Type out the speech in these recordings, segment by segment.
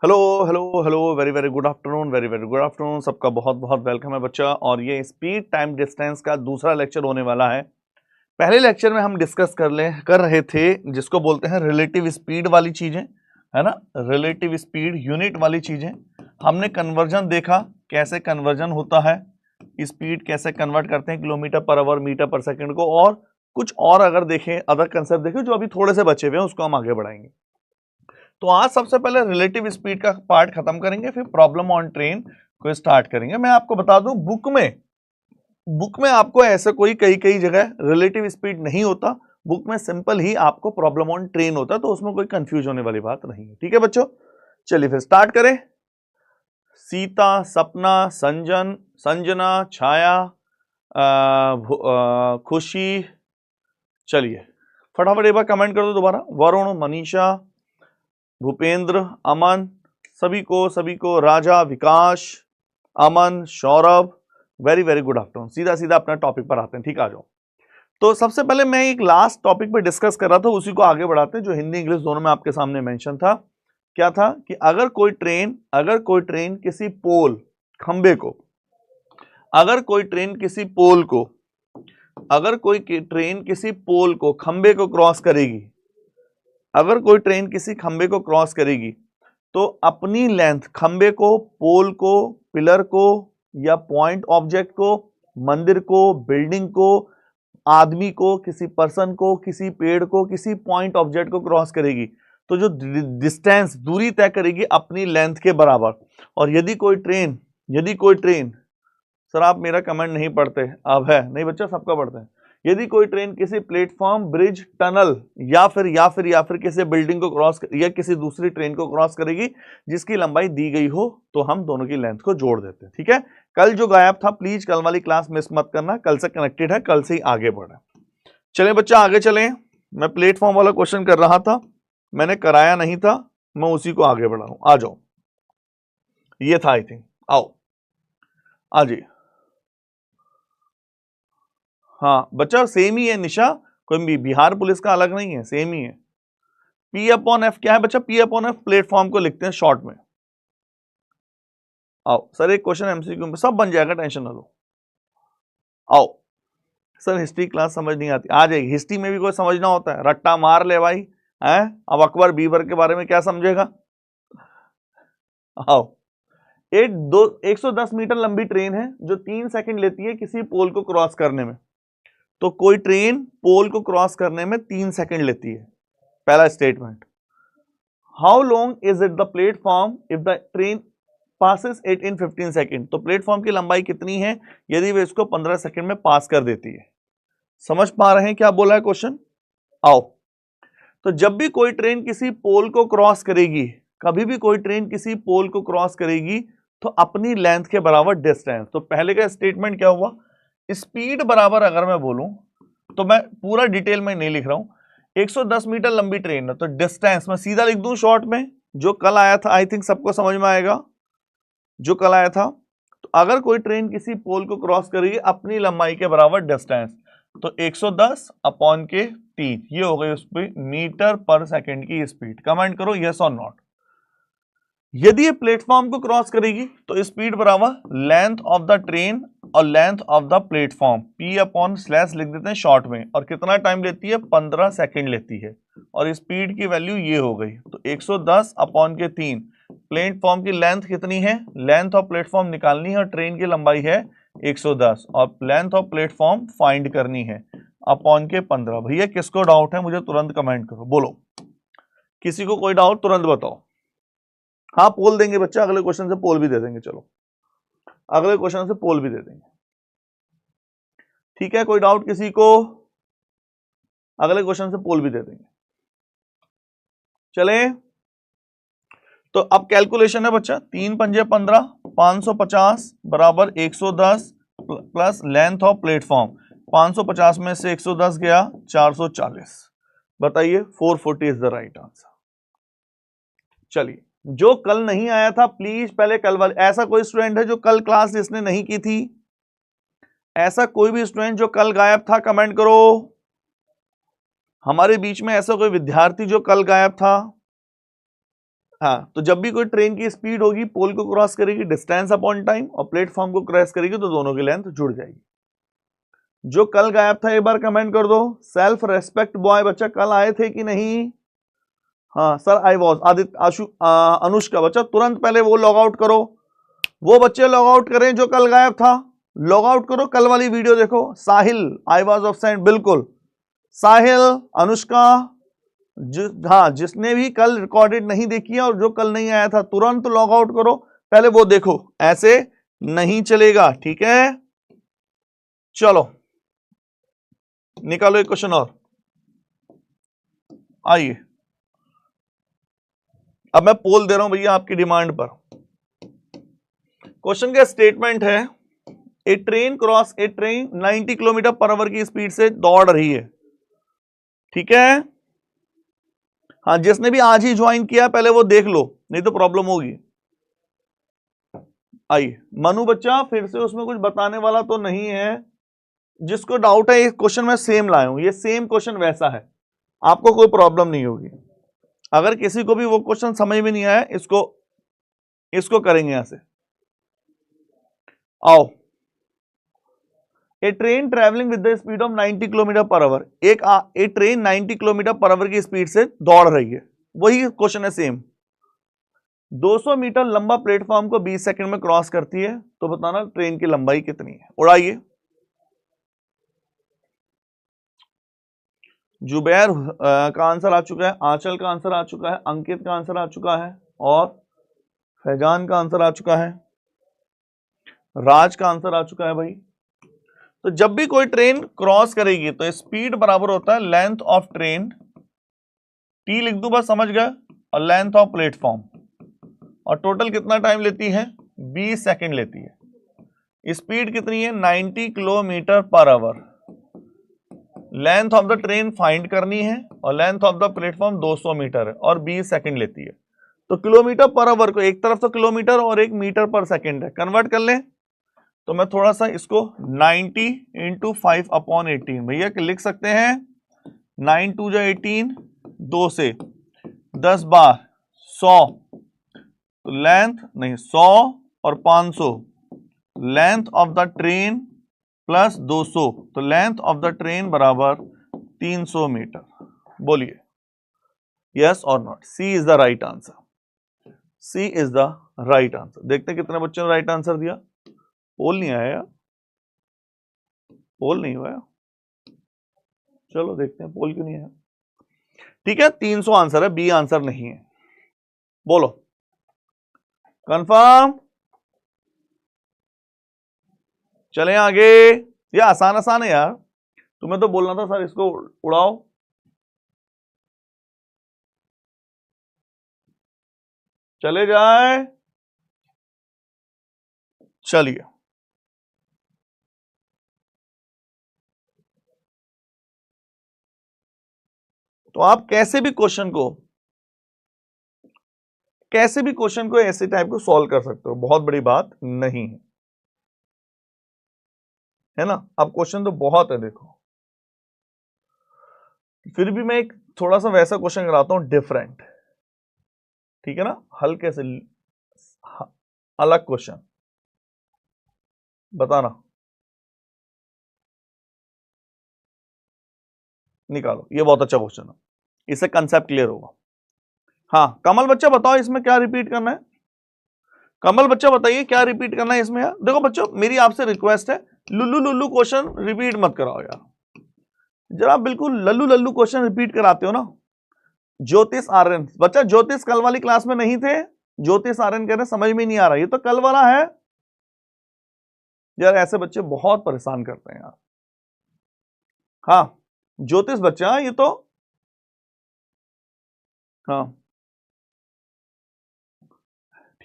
Hello hello hello, very very good afternoon, very very good afternoon. सबका बहुत बहुत welcome है बच्चा। और ये स्पीड टाइम डिस्टेंस का दूसरा लेक्चर होने वाला है। पहले लेक्चर में हम डिस्कस कर रहे थे जिसको बोलते हैं रिलेटिव स्पीड वाली चीजें, है ना। रिलेटिव स्पीड यूनिट वाली चीजें। हमने कन्वर्जन देखा, कैसे कन्वर्जन होता है, स्पीड कैसे कन्वर्ट करते हैं किलोमीटर पर आवर, मीटर पर सेकंड को, और कुछ और अगर देखें, अदर कंसेप्ट देखें जो अभी थोड़े से बचे हुए हैं, उसको हम आगे बढ़ाएंगे। तो आज सबसे पहले रिलेटिव स्पीड का पार्ट खत्म करेंगे, फिर प्रॉब्लम ऑन ट्रेन को स्टार्ट करेंगे। मैं आपको बता दूं, बुक में आपको ऐसे कोई कई कई जगह रिलेटिव स्पीड नहीं होता। बुक में सिंपल ही आपको प्रॉब्लम ऑन ट्रेन होता है, तो उसमें कोई कंफ्यूज होने वाली बात नहीं है। ठीक है बच्चों, चलिए फिर स्टार्ट करें। सीता, सपना, संजन, संजना, छाया, खुशी। चलिए फटाफट एक बार कमेंट कर दो दोबारा। वरुण, मनीषा, भूपेंद्र, अमन, सभी को Raja, Vikas, Aman, Saurabh, very very good afternoon. सीधा सीधा अपना टॉपिक पर आते हैं। ठीक, आ जाओ। तो सबसे पहले मैं एक लास्ट टॉपिक पर डिस्कस कर रहा था, उसी को आगे बढ़ाते हैं, जो हिंदी इंग्लिश दोनों में आपके सामने मेंशन था। क्या था कि अगर कोई ट्रेन किसी पोल, खंबे को, अगर कोई ट्रेन किसी पोल को खंबे को क्रॉस करेगी, अगर कोई ट्रेन किसी खंबे को क्रॉस करेगी, तो अपनी लेंथ, खंबे को, पोल को, पिलर को, या पॉइंट ऑब्जेक्ट को, मंदिर को, बिल्डिंग को, आदमी को, किसी पर्सन को, किसी पेड़ को, किसी पॉइंट ऑब्जेक्ट को क्रॉस करेगी, तो जो डिस्टेंस, दूरी तय करेगी अपनी लेंथ के बराबर। और यदि कोई ट्रेन, सर आप मेरा कमेंट नहीं पढ़ते, अब है नहीं बच्चा, सबका पढ़ते हैं। यदि कोई ट्रेन किसी प्लेटफॉर्म, ब्रिज, टनल या फिर किसी बिल्डिंग को क्रॉस या किसी दूसरी ट्रेन को क्रॉस करेगी जिसकी लंबाई दी गई हो, तो हम दोनों की लेंथ को जोड़ देते हैं। ठीक है, कल जो गायब था प्लीज कल वाली क्लास मिस मत करना, कल से कनेक्टेड है, कल से ही आगे बढ़े। चले बच्चा आगे चले। मैं प्लेटफॉर्म वाला क्वेश्चन कर रहा था, मैंने कराया नहीं था, मैं उसी को आगे बढ़ा हूं। आ जाओ, ये था आई थिंक, आओ आ जाइए। हाँ बच्चा सेम ही है निशा, कोई बिहार पुलिस का अलग नहीं है, सेम ही है। P अपॉन एफ क्या है बच्चा? P अपॉन एफ प्लेटफॉर्म को लिखते हैं शॉर्ट में। आओ सर, एक क्वेश्चन एमसीक्यू में, सब बन जाएगा, टेंशन ना लो। आओ सर, हिस्ट्री क्लास समझ नहीं आती, आ जाएगी। हिस्ट्री में भी कोई समझना होता है, रट्टा मार ले भाई है। अब अकबर बीबर के बारे में क्या समझेगा? आओ, 110 मीटर लंबी ट्रेन है जो 3 सेकंड लेती है किसी पोल को क्रॉस करने में। तो कोई ट्रेन पोल को क्रॉस करने में 3 सेकंड लेती है। पहला statement, how long is it the platform if the train passes it in 15 second. तो प्लेटफॉर्म की लंबाई कितनी है यदि वे इसको 15 सेकंड में पास कर देती है। समझ पा रहे हैं क्या बोला है क्वेश्चन? आओ, तो जब भी कोई ट्रेन किसी पोल को क्रॉस करेगी, कभी भी कोई ट्रेन किसी पोल को क्रॉस करेगी, तो अपनी लेंथ के बराबर डिस्टेंस। तो पहले का स्टेटमेंट क्या हुआ? स्पीड बराबर, अगर मैं बोलूं तो मैं पूरा डिटेल में नहीं लिख रहा हूं, 110 मीटर लंबी ट्रेन है, तो डिस्टेंस मैं सीधा लिख दूं शॉर्ट में, जो कल आया था, आई थिंक सबको समझ में आएगा जो कल आया था। तो अगर कोई ट्रेन किसी पोल को क्रॉस करेगी अपनी लंबाई के बराबर डिस्टेंस, तो 110 अपॉन के 3, ये हो गई उस पर मीटर पर सेकंड की स्पीड। कमेंट करो यस और नॉट। यदि ये प्लेटफॉर्म को क्रॉस करेगी तो स्पीड बराबर लेंथ ऑफ द ट्रेन और length of the platform, P upon slash लिख देते हैं शॉर्ट में। और कितना टाइम लेती है? 15 सेकंड लेती है। और स्पीड की वैल्यू ये हो गई, तो 110 अपॉन के 3। प्लेटफॉर्म की लेंथ कितनी है? लेंथ ऑफ प्लेटफॉर्म निकालनी है और ट्रेन की लंबाई है 110, और लेंथ ऑफ प्लेटफॉर्म फाइंड करनी है, अपॉन के 15। भैया किसको डाउट है मुझे तुरंत कमेंट करो, बोलो किसी को कोई डाउट तुरंत बताओ। हाँ पोल देंगे बच्चा, अगले क्वेश्चन से पोल भी दे देंगे, चलो अगले क्वेश्चन से पोल भी दे देंगे। ठीक है, कोई डाउट किसी को? अगले क्वेश्चन से पोल भी दे देंगे। चले, तो अब कैलकुलेशन है बच्चा, 3 पंजे 15, 550 बराबर 110 प्लस लेंथ ऑफ प्लेटफॉर्म। 550 में से 110 गया 440, बताइए 440 इज द राइट आंसर। चलिए, जो कल नहीं आया था प्लीज पहले कल वाले, ऐसा कोई स्टूडेंट है जो कल क्लास जिसने नहीं की थी? ऐसा कोई भी स्टूडेंट जो कल गायब था, कमेंट करो। हमारे बीच में ऐसा कोई विद्यार्थी जो कल गायब था? हाँ, तो जब भी कोई ट्रेन की स्पीड होगी, पोल को क्रॉस करेगी, डिस्टेंस अपॉन टाइम, और प्लेटफॉर्म को क्रॉस करेगी, तो दोनों की लेंथ जुड़ जाएगी। जो कल गायब था एक बार कमेंट कर दो। सेल्फ रेस्पेक्ट बॉय बच्चा कल आए थे कि नहीं? हाँ सर आई वॉज। आदित्य, आशु, अनुष्का बच्चा तुरंत पहले वो लॉग आउट करो। वो बच्चे लॉग आउट करें जो कल गायब था, लॉग आउट करो, कल वाली वीडियो देखो। साहिल आई वॉज ऑब्सेंट, बिल्कुल साहिल, अनुष्का, हाँ जिसने भी कल रिकॉर्डेड नहीं देखी है और जो कल नहीं आया था तुरंत लॉग आउट करो, पहले वो देखो, ऐसे नहीं चलेगा, ठीक है। चलो निकालो एक क्वेश्चन और, आइए। अब मैं पोल दे रहा हूं भैया आपकी डिमांड पर। क्वेश्चन का स्टेटमेंट है, ए ट्रेन 90 किलोमीटर पर आवर की स्पीड से दौड़ रही है, ठीक है। हाँ जिसने भी आज ही ज्वाइन किया पहले वो देख लो, नहीं तो प्रॉब्लम होगी। आइए मनु बच्चा, फिर से उसमें कुछ बताने वाला तो नहीं है। जिसको डाउट है, ये क्वेश्चन मैं सेम लाया हूं, ये सेम क्वेश्चन वैसा है, आपको कोई प्रॉब्लम नहीं होगी। अगर किसी को भी वो क्वेश्चन समझ में नहीं आया, इसको करेंगे यहां से। आओ, a train travelling with the speed of 90 kilometre per hour, एक ट्रेन 90 किलोमीटर पर आवर की स्पीड से दौड़ रही है, वही क्वेश्चन है सेम। 200 मीटर लंबा प्लेटफॉर्म को 20 सेकंड में क्रॉस करती है, तो बताना ट्रेन की लंबाई कितनी है। उड़ाइए। जुबैर का आंसर आ चुका है, आंचल का आंसर आ चुका है, अंकित का आंसर आ चुका है, और फैजान का आंसर आ चुका है, राज का आंसर आ चुका है भाई। तो जब भी कोई ट्रेन क्रॉस करेगी तो स्पीड बराबर होता है लेंथ ऑफ ट्रेन, टी लिख दूं बस, समझ गए, और लेंथ ऑफ प्लेटफॉर्म, और टोटल कितना टाइम लेती है? 20 सेकंड लेती है। स्पीड कितनी है? 90 kilometre per hour. Length of the train find करनी है, और length of the platform 200 metre है, और 20 सेकंड लेती है। तो किलोमीटर पर आवर को एक तरफ तो किलोमीटर और एक मीटर पर सेकंड है, कन्वर्ट कर लें। तो मैं थोड़ा सा इसको 90 इंटू 5 अपॉन 18 भैया लिख सकते हैं। 9 2 जा 18, 2 से 10 बार 100, तो लेंथ नहीं 100 और 500, length of the train plus 200, तो लेंथ ऑफ द ट्रेन बराबर 300 मीटर। बोलिए यस और not. C is the right answer, C is the right answer. देखते हैं कितने बच्चों ने राइट आंसर दिया। पोल नहीं आया, पोल नहीं हुआ, चलो देखते हैं पोल क्यों नहीं आया। ठीक है 300 आंसर है, बी आंसर नहीं है। बोलो कंफर्म, चलें आगे। ये आसान आसान है यार, तुम्हें तो बोलना था सर इसको उड़ाओ। चले जाए, चलिए। तो आप कैसे भी क्वेश्चन को ऐसे टाइप को सॉल्व कर सकते हो, बहुत बड़ी बात नहीं है, है ना। अब क्वेश्चन तो बहुत है देखो, फिर भी मैं एक थोड़ा सा वैसा क्वेश्चन कराता हूं डिफरेंट, ठीक है ना, हल्के से अलग क्वेश्चन बताना। निकालो, ये बहुत अच्छा क्वेश्चन है, इससे कंसेप्ट क्लियर होगा। हाँ कमल बच्चा बताओ इसमें क्या रिपीट करना है। कमल बच्चा बताइए क्या रिपीट करना है इसमें यार। देखो बच्चों मेरी आपसे रिक्वेस्ट है, लुल्लू लुल्लू क्वेश्चन रिपीट मत कराओ यार, जरा बिल्कुल लल्लू लल्लू क्वेश्चन रिपीट कराते हो ना। ज्योतिष आर्यन बच्चा, ज्योतिष कल वाली क्लास में नहीं थे, ज्योतिष आर्यन कह रहे समझ में नहीं आ रहा, ये तो कल वाला है यार। ऐसे बच्चे बहुत परेशान करते हैं यार। हाँ ज्योतिष बच्चा ये तो, हाँ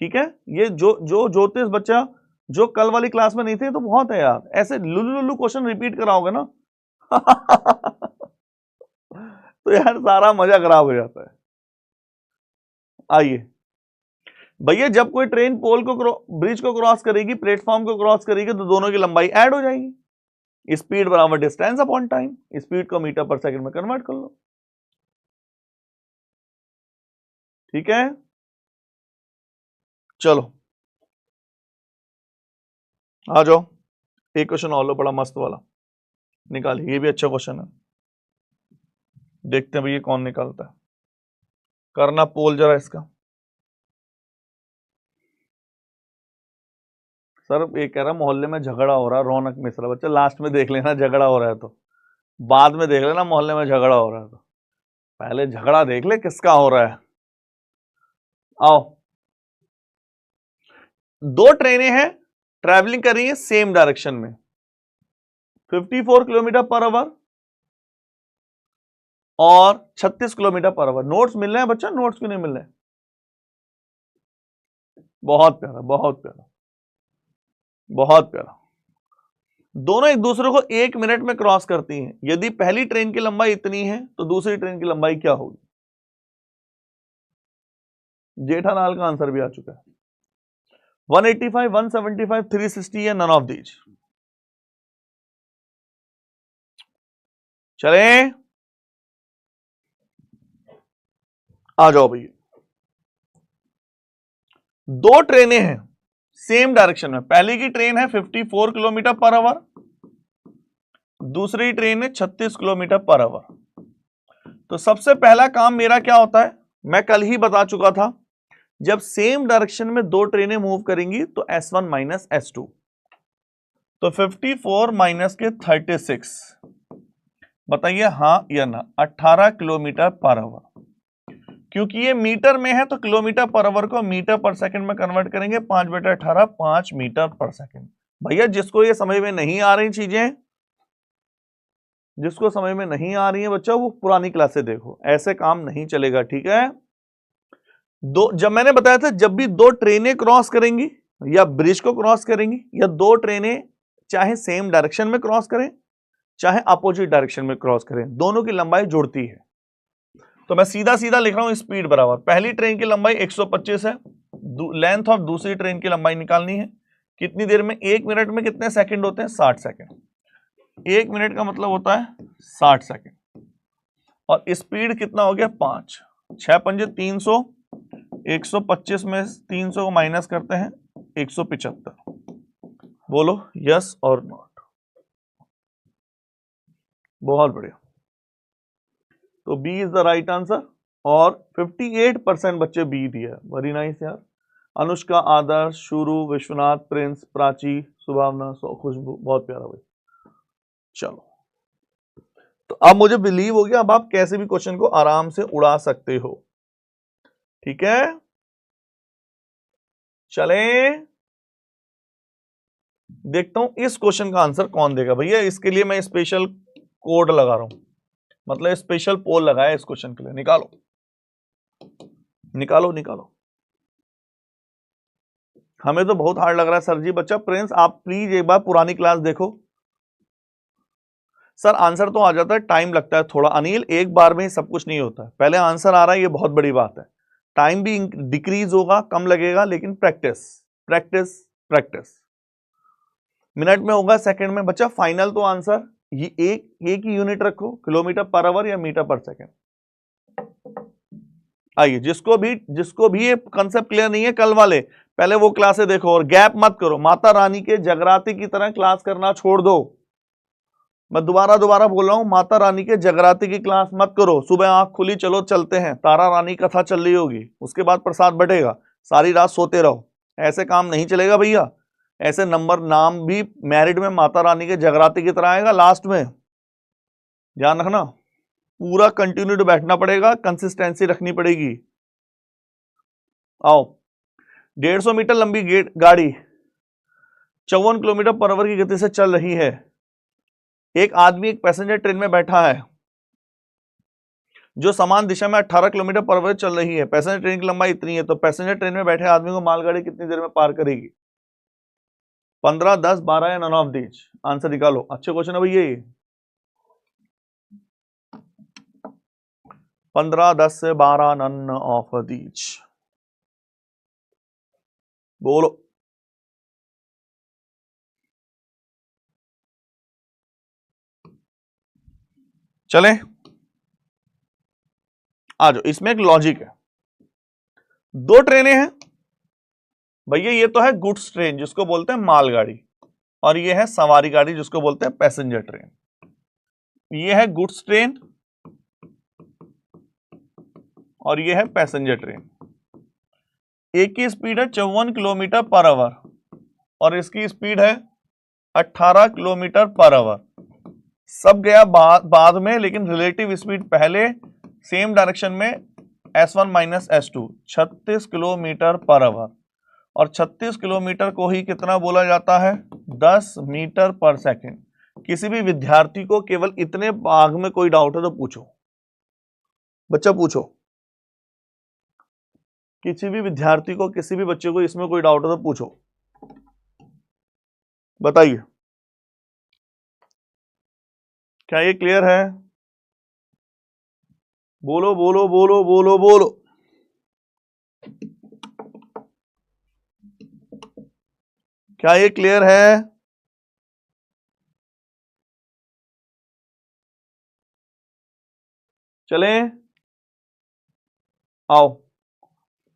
ठीक है, ये जो जो ज्योतिष बच्चा जो कल वाली क्लास में नहीं थे तो बहुत है यार, ऐसे लुल्लू लुल्लू क्वेश्चन रिपीट कराओगे ना तो यार सारा मजा खराब हो जाता है। आइए भैया, जब कोई ट्रेन पोल को ब्रिज को क्रॉस करेगी, प्लेटफॉर्म को क्रॉस करेगी, तो दोनों की लंबाई ऐड हो जाएगी। स्पीड बराबर डिस्टेंस अपॉन टाइम, स्पीड को मीटर पर सेकंड में कन्वर्ट कर लो, ठीक है। चलो आ जाओ, एक क्वेश्चन और लो, बड़ा मस्त वाला निकालिए, ये भी अच्छा क्वेश्चन है, देखते हैं भैया कौन निकालता है। करना पोल जरा इसका। सर ये कह रहा मोहल्ले में झगड़ा हो रहा है, रौनक मिश्रा, बच्चा लास्ट में देख लेना झगड़ा हो रहा है तो, बाद में देख लेना मोहल्ले में झगड़ा हो रहा है तो, पहले झगड़ा देख ले किसका हो रहा है। आओ, दो ट्रेनें हैं, ट्रैवलिंग कर रही है सेम डायरेक्शन में, 54 किलोमीटर पर आवर और 36 किलोमीटर पर आवर। नोट्स मिल रहे हैं बच्चा, नोट्स क्यों नहीं मिल रहे? बहुत प्यारा, बहुत प्यारा, बहुत प्यारा। दोनों एक दूसरे को 1 मिनट में क्रॉस करती हैं। यदि पहली ट्रेन की लंबाई इतनी है तो दूसरी ट्रेन की लंबाई क्या होगी? जेठालाल का आंसर भी आ चुका है। 185, 175, 360 या नन ऑफ दीज? चले आ जाओ भैया। दो ट्रेनें हैं सेम डायरेक्शन में, पहली की ट्रेन है 54 किलोमीटर पर आवर, दूसरी ट्रेन है 36 किलोमीटर पर आवर। तो सबसे पहला काम मेरा क्या होता है, मैं कल ही बता चुका था, जब सेम डायरेक्शन में दो ट्रेनें मूव करेंगी तो S1 माइनस S2, तो 54 माइनस के 36, बताइए हाँ या ना, 18 किलोमीटर पर आवर। क्योंकि ये मीटर में है तो किलोमीटर पर आवर को मीटर पर सेकंड में कन्वर्ट करेंगे, 5/18 5 मीटर पर सेकंड। भैया जिसको ये समझ में नहीं आ रही चीजें, जिसको समझ में नहीं आ रही है बच्चा, वो पुरानी क्लासे देखो, ऐसे काम नहीं चलेगा, ठीक है। दो, जब मैंने बताया था जब भी दो ट्रेनें क्रॉस करेंगी या ब्रिज को क्रॉस करेंगी, या दो ट्रेनें चाहे सेम डायरेक्शन में क्रॉस करें चाहे अपोजिट डायरेक्शन में क्रॉस करें, दोनों की लंबाई जुड़ती है। तो मैं सीधा सीधा लिख रहा हूं, स्पीड बराबर, पहली ट्रेन की लंबाई 125 है, लेंथ ऑफ दूसरी ट्रेन की लंबाई निकालनी है, कितनी देर में? 1 मिनट में कितने सेकंड होते हैं? 60 सेकंड। 1 मिनट का मतलब होता है 60 सेकंड, और स्पीड कितना हो गया? 5, 6 पंजे 300, 125 में 300 को माइनस करते हैं 175। बोलो यस और नॉट। बहुत बढ़िया, तो B is the right answer, और 58% बच्चे बी दिया। वेरी नाइस यार। अनुष्का, आदर्श, शुरू, विश्वनाथ, प्रिंस, प्राची, सुभावना, खुशबू, बहुत प्यारा भाई। चलो, तो अब मुझे बिलीव हो गया, अब आप कैसे भी क्वेश्चन को आराम से उड़ा सकते हो, ठीक है। चले देखता हूं इस क्वेश्चन का आंसर कौन देगा भैया। इसके लिए मैं स्पेशल कोड लगा रहा हूं, मतलब स्पेशल पोल लगाया इस क्वेश्चन के लिए। निकालो निकालो निकालो। हमें तो बहुत हार्ड लग रहा है सर जी। बच्चा प्रिंस, आप प्लीज एक बार पुरानी क्लास देखो। सर आंसर तो आ जाता है, टाइम लगता है थोड़ा। अनिल, एक बार में ही सब कुछ नहीं होता है, पहले आंसर आ रहा है, ये बहुत बड़ी बात है। टाइम भी डिक्रीज होगा, कम लगेगा, लेकिन प्रैक्टिस प्रैक्टिस प्रैक्टिस। मिनट में होगा, सेकंड में। बच्चा फाइनल तो आंसर ये एक ही यूनिट रखो, किलोमीटर पर आवर या मीटर पर सेकंड। आइए, जिसको भी ये कंसेप्ट क्लियर नहीं है कल वाले, पहले वो क्लासे देखो और गैप मत करो। माता रानी के जगराते की तरह क्लास करना छोड़ दो। मैं दोबारा बोल रहा हूं, माता रानी के जगराते की क्लास मत करो। सुबह आंख खुली, चलो चलते हैं, तारा रानी कथा चल रही होगी, उसके बाद प्रसाद बटेगा, सारी रात सोते रहो। ऐसे काम नहीं चलेगा भैया। ऐसे नंबर, नाम भी मैरिड में माता रानी के जगराते की तरह आएगा लास्ट में, ध्यान रखना। पूरा कंटिन्यूड बैठना पड़ेगा, कंसिस्टेंसी रखनी पड़ेगी। आओ, 150 मीटर लंबी गाड़ी 54 किलोमीटर पर आवर की गति से चल रही है। एक आदमी एक पैसेंजर ट्रेन में बैठा है जो समान दिशा में 18 किलोमीटर पर आवर चल रही है। पैसेंजर ट्रेन की लंबाई इतनी है, तो पैसेंजर ट्रेन में बैठे आदमी को मालगाड़ी कितनी देर में पार करेगी? 15, 10, 12 या नन ऑफ दीज? आंसर निकालो। अच्छे क्वेश्चन है भैया ये। 15, 10 से 12, नन ऑफ दीज। बोलो। चले आ जाओ, इसमें एक लॉजिक है। दो ट्रेनें हैं, भैया ये तो है गुड्स ट्रेन जिसको बोलते हैं मालगाड़ी, और ये है सवारी गाड़ी जिसको बोलते हैं पैसेंजर ट्रेन। ये है गुड्स ट्रेन और ये है पैसेंजर ट्रेन। एक की स्पीड है 54 किलोमीटर पर आवर और इसकी स्पीड है 18 किलोमीटर पर आवर। सब गया बाद में, लेकिन रिलेटिव स्पीड पहले सेम डायरेक्शन में S1 minus S2 36 kilometre per our, और 36 किलोमीटर को ही कितना बोला जाता है, 10 मीटर पर सेकंड। किसी भी विद्यार्थी को केवल इतने भाग में कोई डाउट है तो पूछो, बच्चा पूछो। किसी भी विद्यार्थी को, किसी भी बच्चे को इसमें कोई डाउट है तो पूछो, बताइए। क्या ये क्लियर है? बोलो बोलो बोलो बोलो बोलो। क्या ये क्लियर है? चलें, आओ।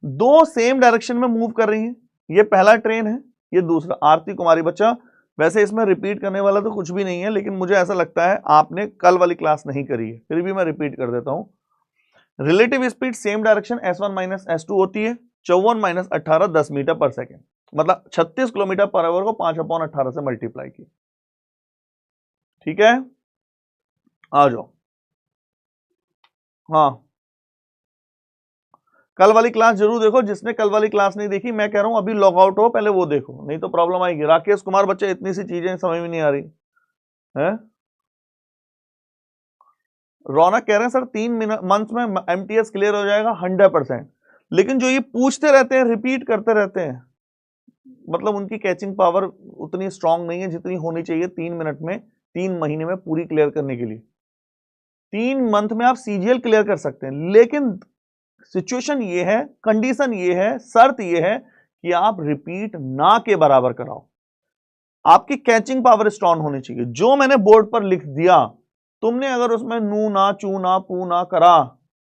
दो सेम डायरेक्शन में मूव कर रही हैं, ये पहला ट्रेन है, ये दूसरा। आरती कुमारी बच्चा, वैसे इसमें रिपीट करने वाला तो कुछ भी नहीं है, लेकिन मुझे ऐसा लगता है आपने कल वाली क्लास नहीं करी है, फिर भी मैं रिपीट कर देता हूं। Relative speed same direction S1 minus S2 होती है। 54 माइनस 18 10 मीटर पर सेकेंड, मतलब 36 किलोमीटर पर आवर को 5/18 से मल्टीप्लाई की। ठीक है, आ जाओ। हाँ, कल वाली क्लास जरूर देखो। जिसने कल वाली क्लास नहीं देखी, मैं कह रहा हूं अभी लॉग आउट हो, पहले वो देखो, नहीं तो प्रॉब्लम आएगी। राकेश कुमार बच्चे, इतनी सी चीजें समझ में नहीं आ रही है। रौनक कह रहे हैं सर 3 मंथ में MTS क्लियर हो जाएगा 100%, लेकिन जो ये पूछते रहते हैं, रिपीट करते रहते हैं, मतलब उनकी कैचिंग पावर उतनी स्ट्रांग नहीं है जितनी होनी चाहिए 3 मिनट में 3 महीने में पूरी क्लियर करने के लिए। 3 मंथ में आप CGL क्लियर कर सकते हैं, लेकिन सिचुएशन ये है, कंडीशन ये है, शर्त ये है कि आप रिपीट ना के बराबर कराओ। आपकी कैचिंग पावर स्ट्रांग होनी चाहिए। जो मैंने बोर्ड पर लिख दिया, तुमने अगर उसमें नू ना चू ना पू ना करा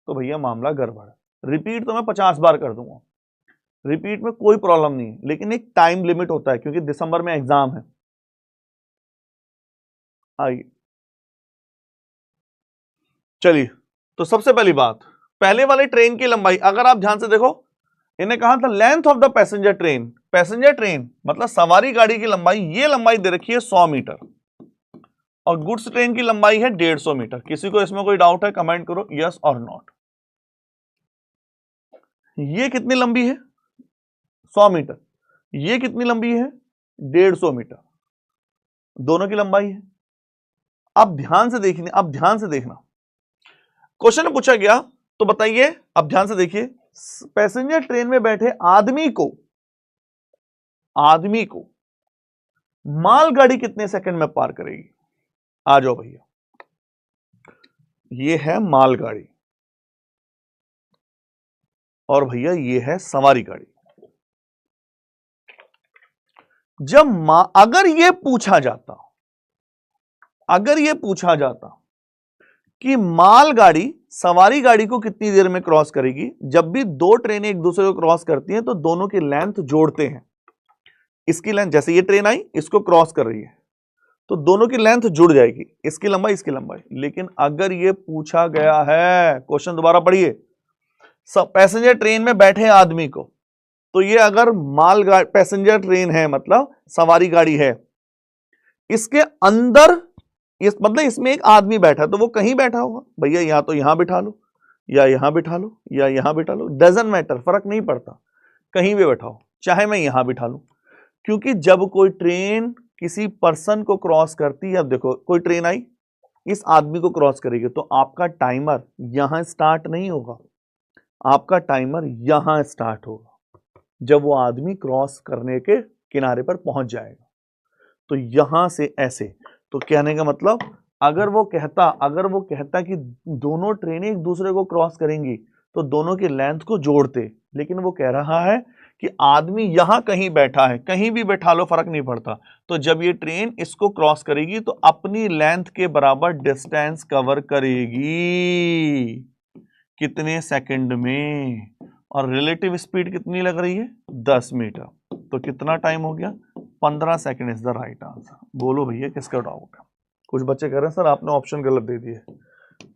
तो भैया मामला गड़बड़ है। रिपीट तो मैं 50 बार कर दूंगा, रिपीट में कोई प्रॉब्लम नहीं है, लेकिन एक टाइम लिमिट होता है क्योंकि दिसंबर में एग्जाम है। आइए चलिए, तो सबसे पहली बात, पहले वाले ट्रेन की लंबाई अगर आप ध्यान से देखो, इन्हें कहा था length of the passenger train. Passenger train मतलब सवारी गाड़ी की लंबाई, ये लंबाई दे रखी है 100 मीटर, और गुड्स ट्रेन की लंबाई है 150 मीटर। किसी को इसमें कोई डाउट है, कमेंट करो यस और नॉट। ये कितनी लंबी है? 100 मीटर। ये कितनी लंबी है? 150 मीटर। दोनों की लंबाई है। अब ध्यान से देखना, अब ध्यान से देखना, क्वेश्चन पूछा गया तो बताइए, अब ध्यान से देखिए, पैसेंजर ट्रेन में बैठे आदमी को मालगाड़ी कितने सेकंड में पार करेगी? आ जाओ भैया, ये है मालगाड़ी और भैया ये है सवारी गाड़ी। जब अगर ये पूछा जाता कि मालगाड़ी सवारी गाड़ी को कितनी देर में क्रॉस करेगी, जब भी दो ट्रेनें एक दूसरे को क्रॉस करती हैं तो दोनों की लेंथ जोड़ते हैं। इसकी लेंथ, जैसे ये ट्रेन आई इसको क्रॉस कर रही है तो दोनों की लेंथ जुड़ जाएगी, इसकी लंबाई इसकी लंबाई। लेकिन अगर ये पूछा गया है, क्वेश्चन दोबारा पढ़िए, पैसेंजर ट्रेन में बैठे आदमी को, तो ये अगर मालगाड़ी पैसेंजर ट्रेन है मतलब सवारी गाड़ी है, इसके अंदर मतलब इसमें एक आदमी बैठा, तो वो कहीं बैठा होगा भैया, या तो यहां बिठा लो या यहां बिठा लो या यहां बिठा लो, डजंट मैटर, फर्क नहीं पड़ता, कहीं भी बैठाओ, चाहे मैं यहां बिठा लूं। क्योंकि जब कोई ट्रेन किसी पर्सन को क्रॉस करती है, अब देखो कोई ट्रेन आई इस आदमी को क्रॉस करेगी, तो आपका टाइमर यहां स्टार्ट नहीं होगा, आपका टाइमर यहां स्टार्ट होगा जब वो आदमी क्रॉस करने के किनारे पर पहुंच जाएगा। तो यहां से ऐसे, तो कहने का मतलब अगर वो कहता कि दोनों ट्रेनें एक दूसरे को क्रॉस करेंगी तो दोनों की लेंथ को जोड़ते, लेकिन वो कह रहा है कि आदमी यहां कहीं बैठा है, कहीं भी बैठा लो फर्क नहीं पड़ता, तो जब ये ट्रेन इसको क्रॉस करेगी तो अपनी लेंथ के बराबर डिस्टेंस कवर करेगी, कितने सेकंड में, और रिलेटिव स्पीड कितनी लग रही है? 10 मीटर। तो कितना टाइम हो गया? 15 second is the right answer. बोलो भैया किसका डाउट है? कुछ बच्चे कह रहे हैं सर आपने ऑप्शन गलत दे दिए।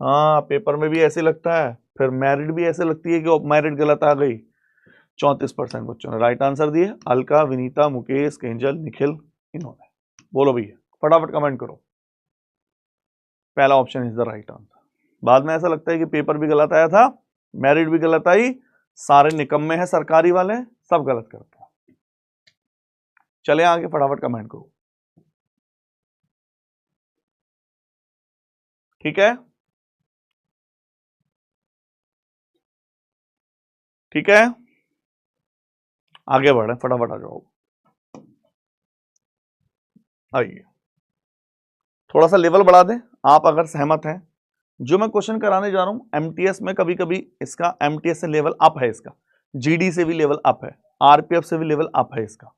हाँ, पेपर में भी ऐसे लगता है, फिर मेरिट भी ऐसे लगती है कि मेरिट गलत आ गई। 34% बच्चों ने राइट आंसर दिए। अलका, विनीता, मुकेश, केंजल, निखिल, इन्होंने। बोलो भैया फटाफट कमेंट करो। पहला option is the right answer. बाद में ऐसा लगता है कि पेपर भी गलत आया था, मेरिट भी गलत आई, सारे निकम्मे हैं सरकारी वाले, सब गलत करते हैं। चले आगे, फटाफट कमेंट करो। ठीक है, ठीक है, आगे बढ़े, फटाफट आ जाओ। आइए थोड़ा सा लेवल बढ़ा दें आप अगर सहमत हैं। जो मैं क्वेश्चन कराने जा रहा हूं एमटीएस में, कभी कभी इसका एमटीएस से लेवल अप है, इसका जीडी से भी लेवल अप है, आरपीएफ से भी लेवल अप है इसका,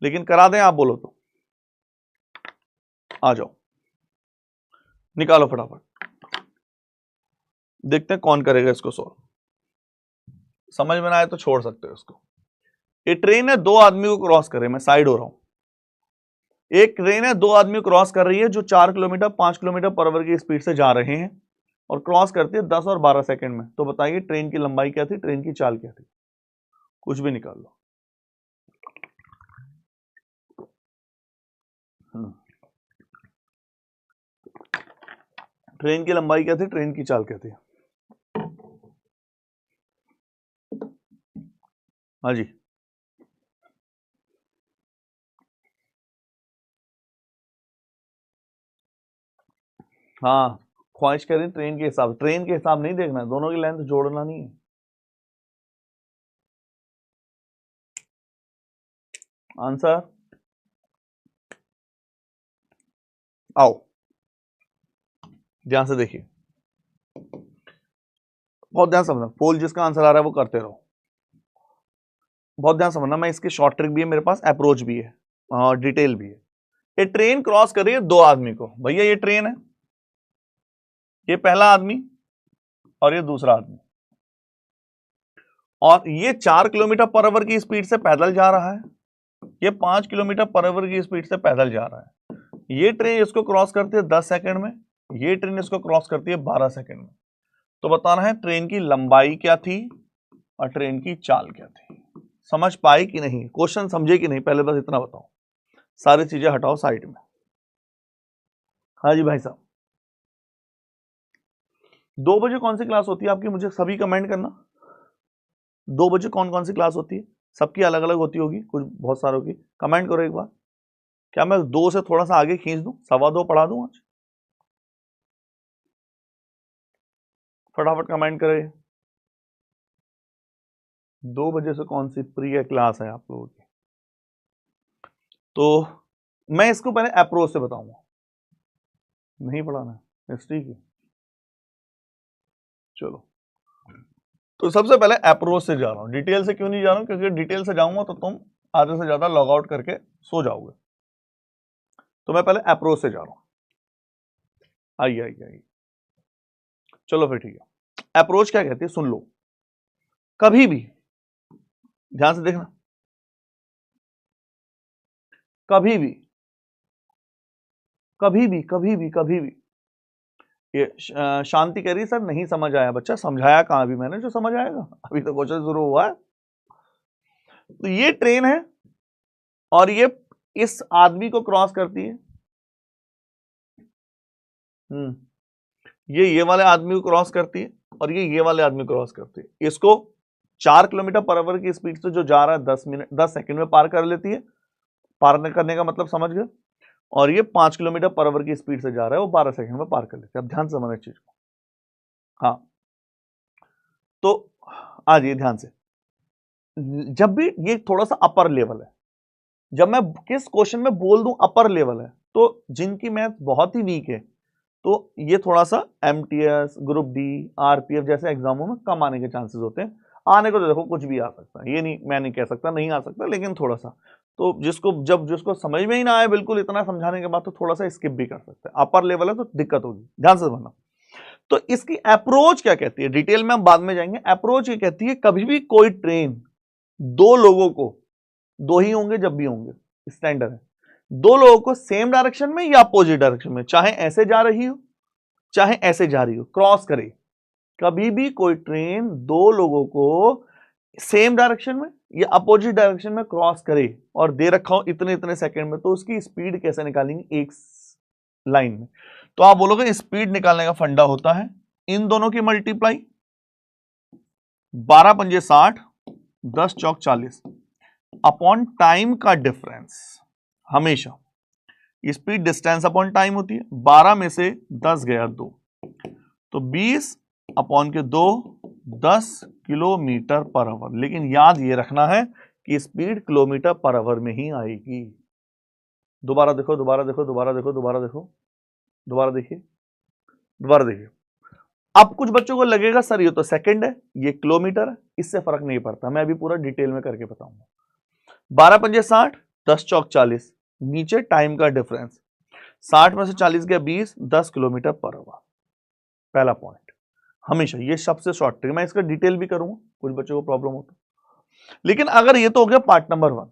लेकिन करा दें आप बोलो तो। आ जाओ, निकालो फटाफट, देखते हैं कौन करेगा इसको सॉल्व। समझ में ना आए तो छोड़ सकते हो इसको। ये ट्रेन है, दो आदमी को क्रॉस करे, मैं साइड हो रहा हूं। एक ट्रेन है, दो आदमी क्रॉस कर रही है जो 4 किलोमीटर 5 किलोमीटर पर आवर की स्पीड से जा रहे हैं और क्रॉस करती है 10 और 12 सेकंड में। तो बताइए ट्रेन की लंबाई क्या थी, ट्रेन की चाल क्या थी? कुछ भी निकाल लो। ट्रेन की लंबाई क्या थी, ट्रेन की चाल क्या थी? हाँ जी, हाँ, ख्वाहिश करें ट्रेन के हिसाब, ट्रेन के हिसाब नहीं देखना है, दोनों की लेंथ जोड़ना नहीं है। आंसर आओ, ध्यान से देखिए, बहुत ध्यान समझना। पोल जिसका आंसर आ रहा है वो करते रहो, बहुत ध्यान समझना। मैं इसकी शॉर्ट ट्रिक भी है मेरे पास, अप्रोच भी है और डिटेल भी है। ये ट्रेन क्रॉस कर रही है दो आदमी को। भैया ये ट्रेन है, ये पहला आदमी और ये दूसरा आदमी, और ये 4 किलोमीटर पर आवर की स्पीड से पैदल जा रहा है, ये 5 किलोमीटर पर आवर की स्पीड से पैदल जा रहा है। ये ट्रेन इसको क्रॉस करती है 10 सेकंड में, ये ट्रेन इसको क्रॉस करती है 12 सेकंड में। तो बताना है ट्रेन की लंबाई क्या थी और ट्रेन की चाल क्या थी। समझ पाए कि नहीं, क्वेश्चन समझे कि नहीं, पहले बस इतना बताओ, सारी चीजें हटाओ साइड में। हाँ जी भाई साहब, 2 बजे कौन सी क्लास होती है आपकी, मुझे सभी कमेंट करना। 2 बजे कौन कौन सी क्लास होती है? सबकी अलग अलग होती होगी, कुछ बहुत सारों की। कमेंट करो एक बार। क्या मैं 2 से थोड़ा सा आगे खींच दूं, 2:15 पढ़ा दूं आज? फटाफट कमेंट करे। 2 बजे से कौन सी प्रिय क्लास है आप लोगों की? तो मैं इसको पहले अप्रोच से बताऊंगा, नहीं पढ़ाना हिस्ट्री की। चलो, तो सबसे पहले अप्रोच से जा रहा हूं, डिटेल से क्यों नहीं जा रहा हूं, क्योंकि डिटेल से जाऊंगा तो तुम आधे से ज्यादा लॉग आउट करके सो जाओगे। तो मैं पहले अप्रोच से जा रहा हूं। आइए आइए आइए, चलो फिर ठीक है। अप्रोच क्या कहती है सुन लो। कभी भी ध्यान से देखना, कभी भी कभी भी कभी भी कभी भी, ये शांति कह रही सर नहीं समझ आया। बच्चा समझाया कहां भी मैंने, जो समझ आएगा, अभी तो क्वेश्चन शुरू हुआ है। तो ये ट्रेन है और ये इस आदमी को क्रॉस करती है, ये वाले आदमी को क्रॉस करती है और ये वाले आदमी को क्रॉस करती है। इसको 4 किलोमीटर पर आवर की स्पीड से जो जा रहा है 10 सेकंड में पार कर लेती है। पार करने का मतलब समझ गए। और ये 5 किलोमीटर पर आवर की स्पीड से जा रहा है, वो 12 सेकंड में पार कर लेते हैं। अब ध्यान से समझना चीज को। हाँ, तो आज ये ध्यान से, जब भी ये थोड़ा सा अपर लेवल है, जब मैं किस क्वेश्चन में बोल दूं अपर लेवल है, तो जिनकी मैथ बहुत ही वीक है, तो ये थोड़ा सा एमटीएस, ग्रुप डी, आरपीएफ जैसे एग्जामों में कम आने के चांसेस होते हैं। आने को तो देखो कुछ भी आ सकता है, ये नहीं, मैं नहीं कह सकता नहीं आ सकता, लेकिन थोड़ा सा तो जिसको समझ में ही ना आए बिल्कुल इतना समझाने के बाद, तो थोड़ा सा स्किप भी कर सकते हैं। अपर लेवल है तो दिक्कत होगी, ध्यान से समझना। तो इसकी अप्रोच क्या कहती है, डिटेल में हम बाद में जाएंगे। अप्रोच ये कहती है कभी भी कोई ट्रेन दो लोगों को दो ही होंगे जब भी होंगे, स्टैंडर्ड है। दो लोगों को सेम डायरेक्शन में या अपोजिट डायरेक्शन में, चाहे ऐसे जा रही हो चाहे ऐसे जा रही हो, क्रॉस करे। कभी भी कोई ट्रेन दो लोगों को सेम डायरेक्शन में या अपोजिट डायरेक्शन में क्रॉस करे और दे रखा हो इतने इतने सेकंड में, तो उसकी स्पीड कैसे निकालेंगे एक लाइन में? तो आप बोलोगे स्पीड निकालने का फंडा होता है इन दोनों की मल्टीप्लाई, 12 पंजे 60, 10 चौक 40 अपॉन टाइम का डिफरेंस। हमेशा स्पीड डिस्टेंस अपॉन टाइम होती है। 12 में से 10 गया 2, तो 20 अपॉन के 2, 10 किलोमीटर पर आवर। लेकिन याद ये रखना है कि स्पीड किलोमीटर पर आवर में ही आएगी। दोबारा देखो, दोबारा देखो, दोबारा देखो, दोबारा देखो, दोबारा देखिए, दोबारा देखिए। अब कुछ बच्चों को लगेगा सर ये तो सेकंड है, ये किलोमीटर है, इससे फर्क नहीं पड़ता। मैं अभी पूरा डिटेल में करके बताऊंगा। 12 पंजे 60, 10 चौक 40, नीचे टाइम का डिफरेंस, 60 में से 40 गया 20, 10 किलोमीटर पर आवर। पहला पॉइंट, हमेशा ये सबसे शॉर्ट ट्रिक। मैं इसका डिटेल भी करूंगा, कुछ बच्चों को प्रॉब्लम होता। लेकिन अगर ये तो हो गया पार्ट नंबर 1,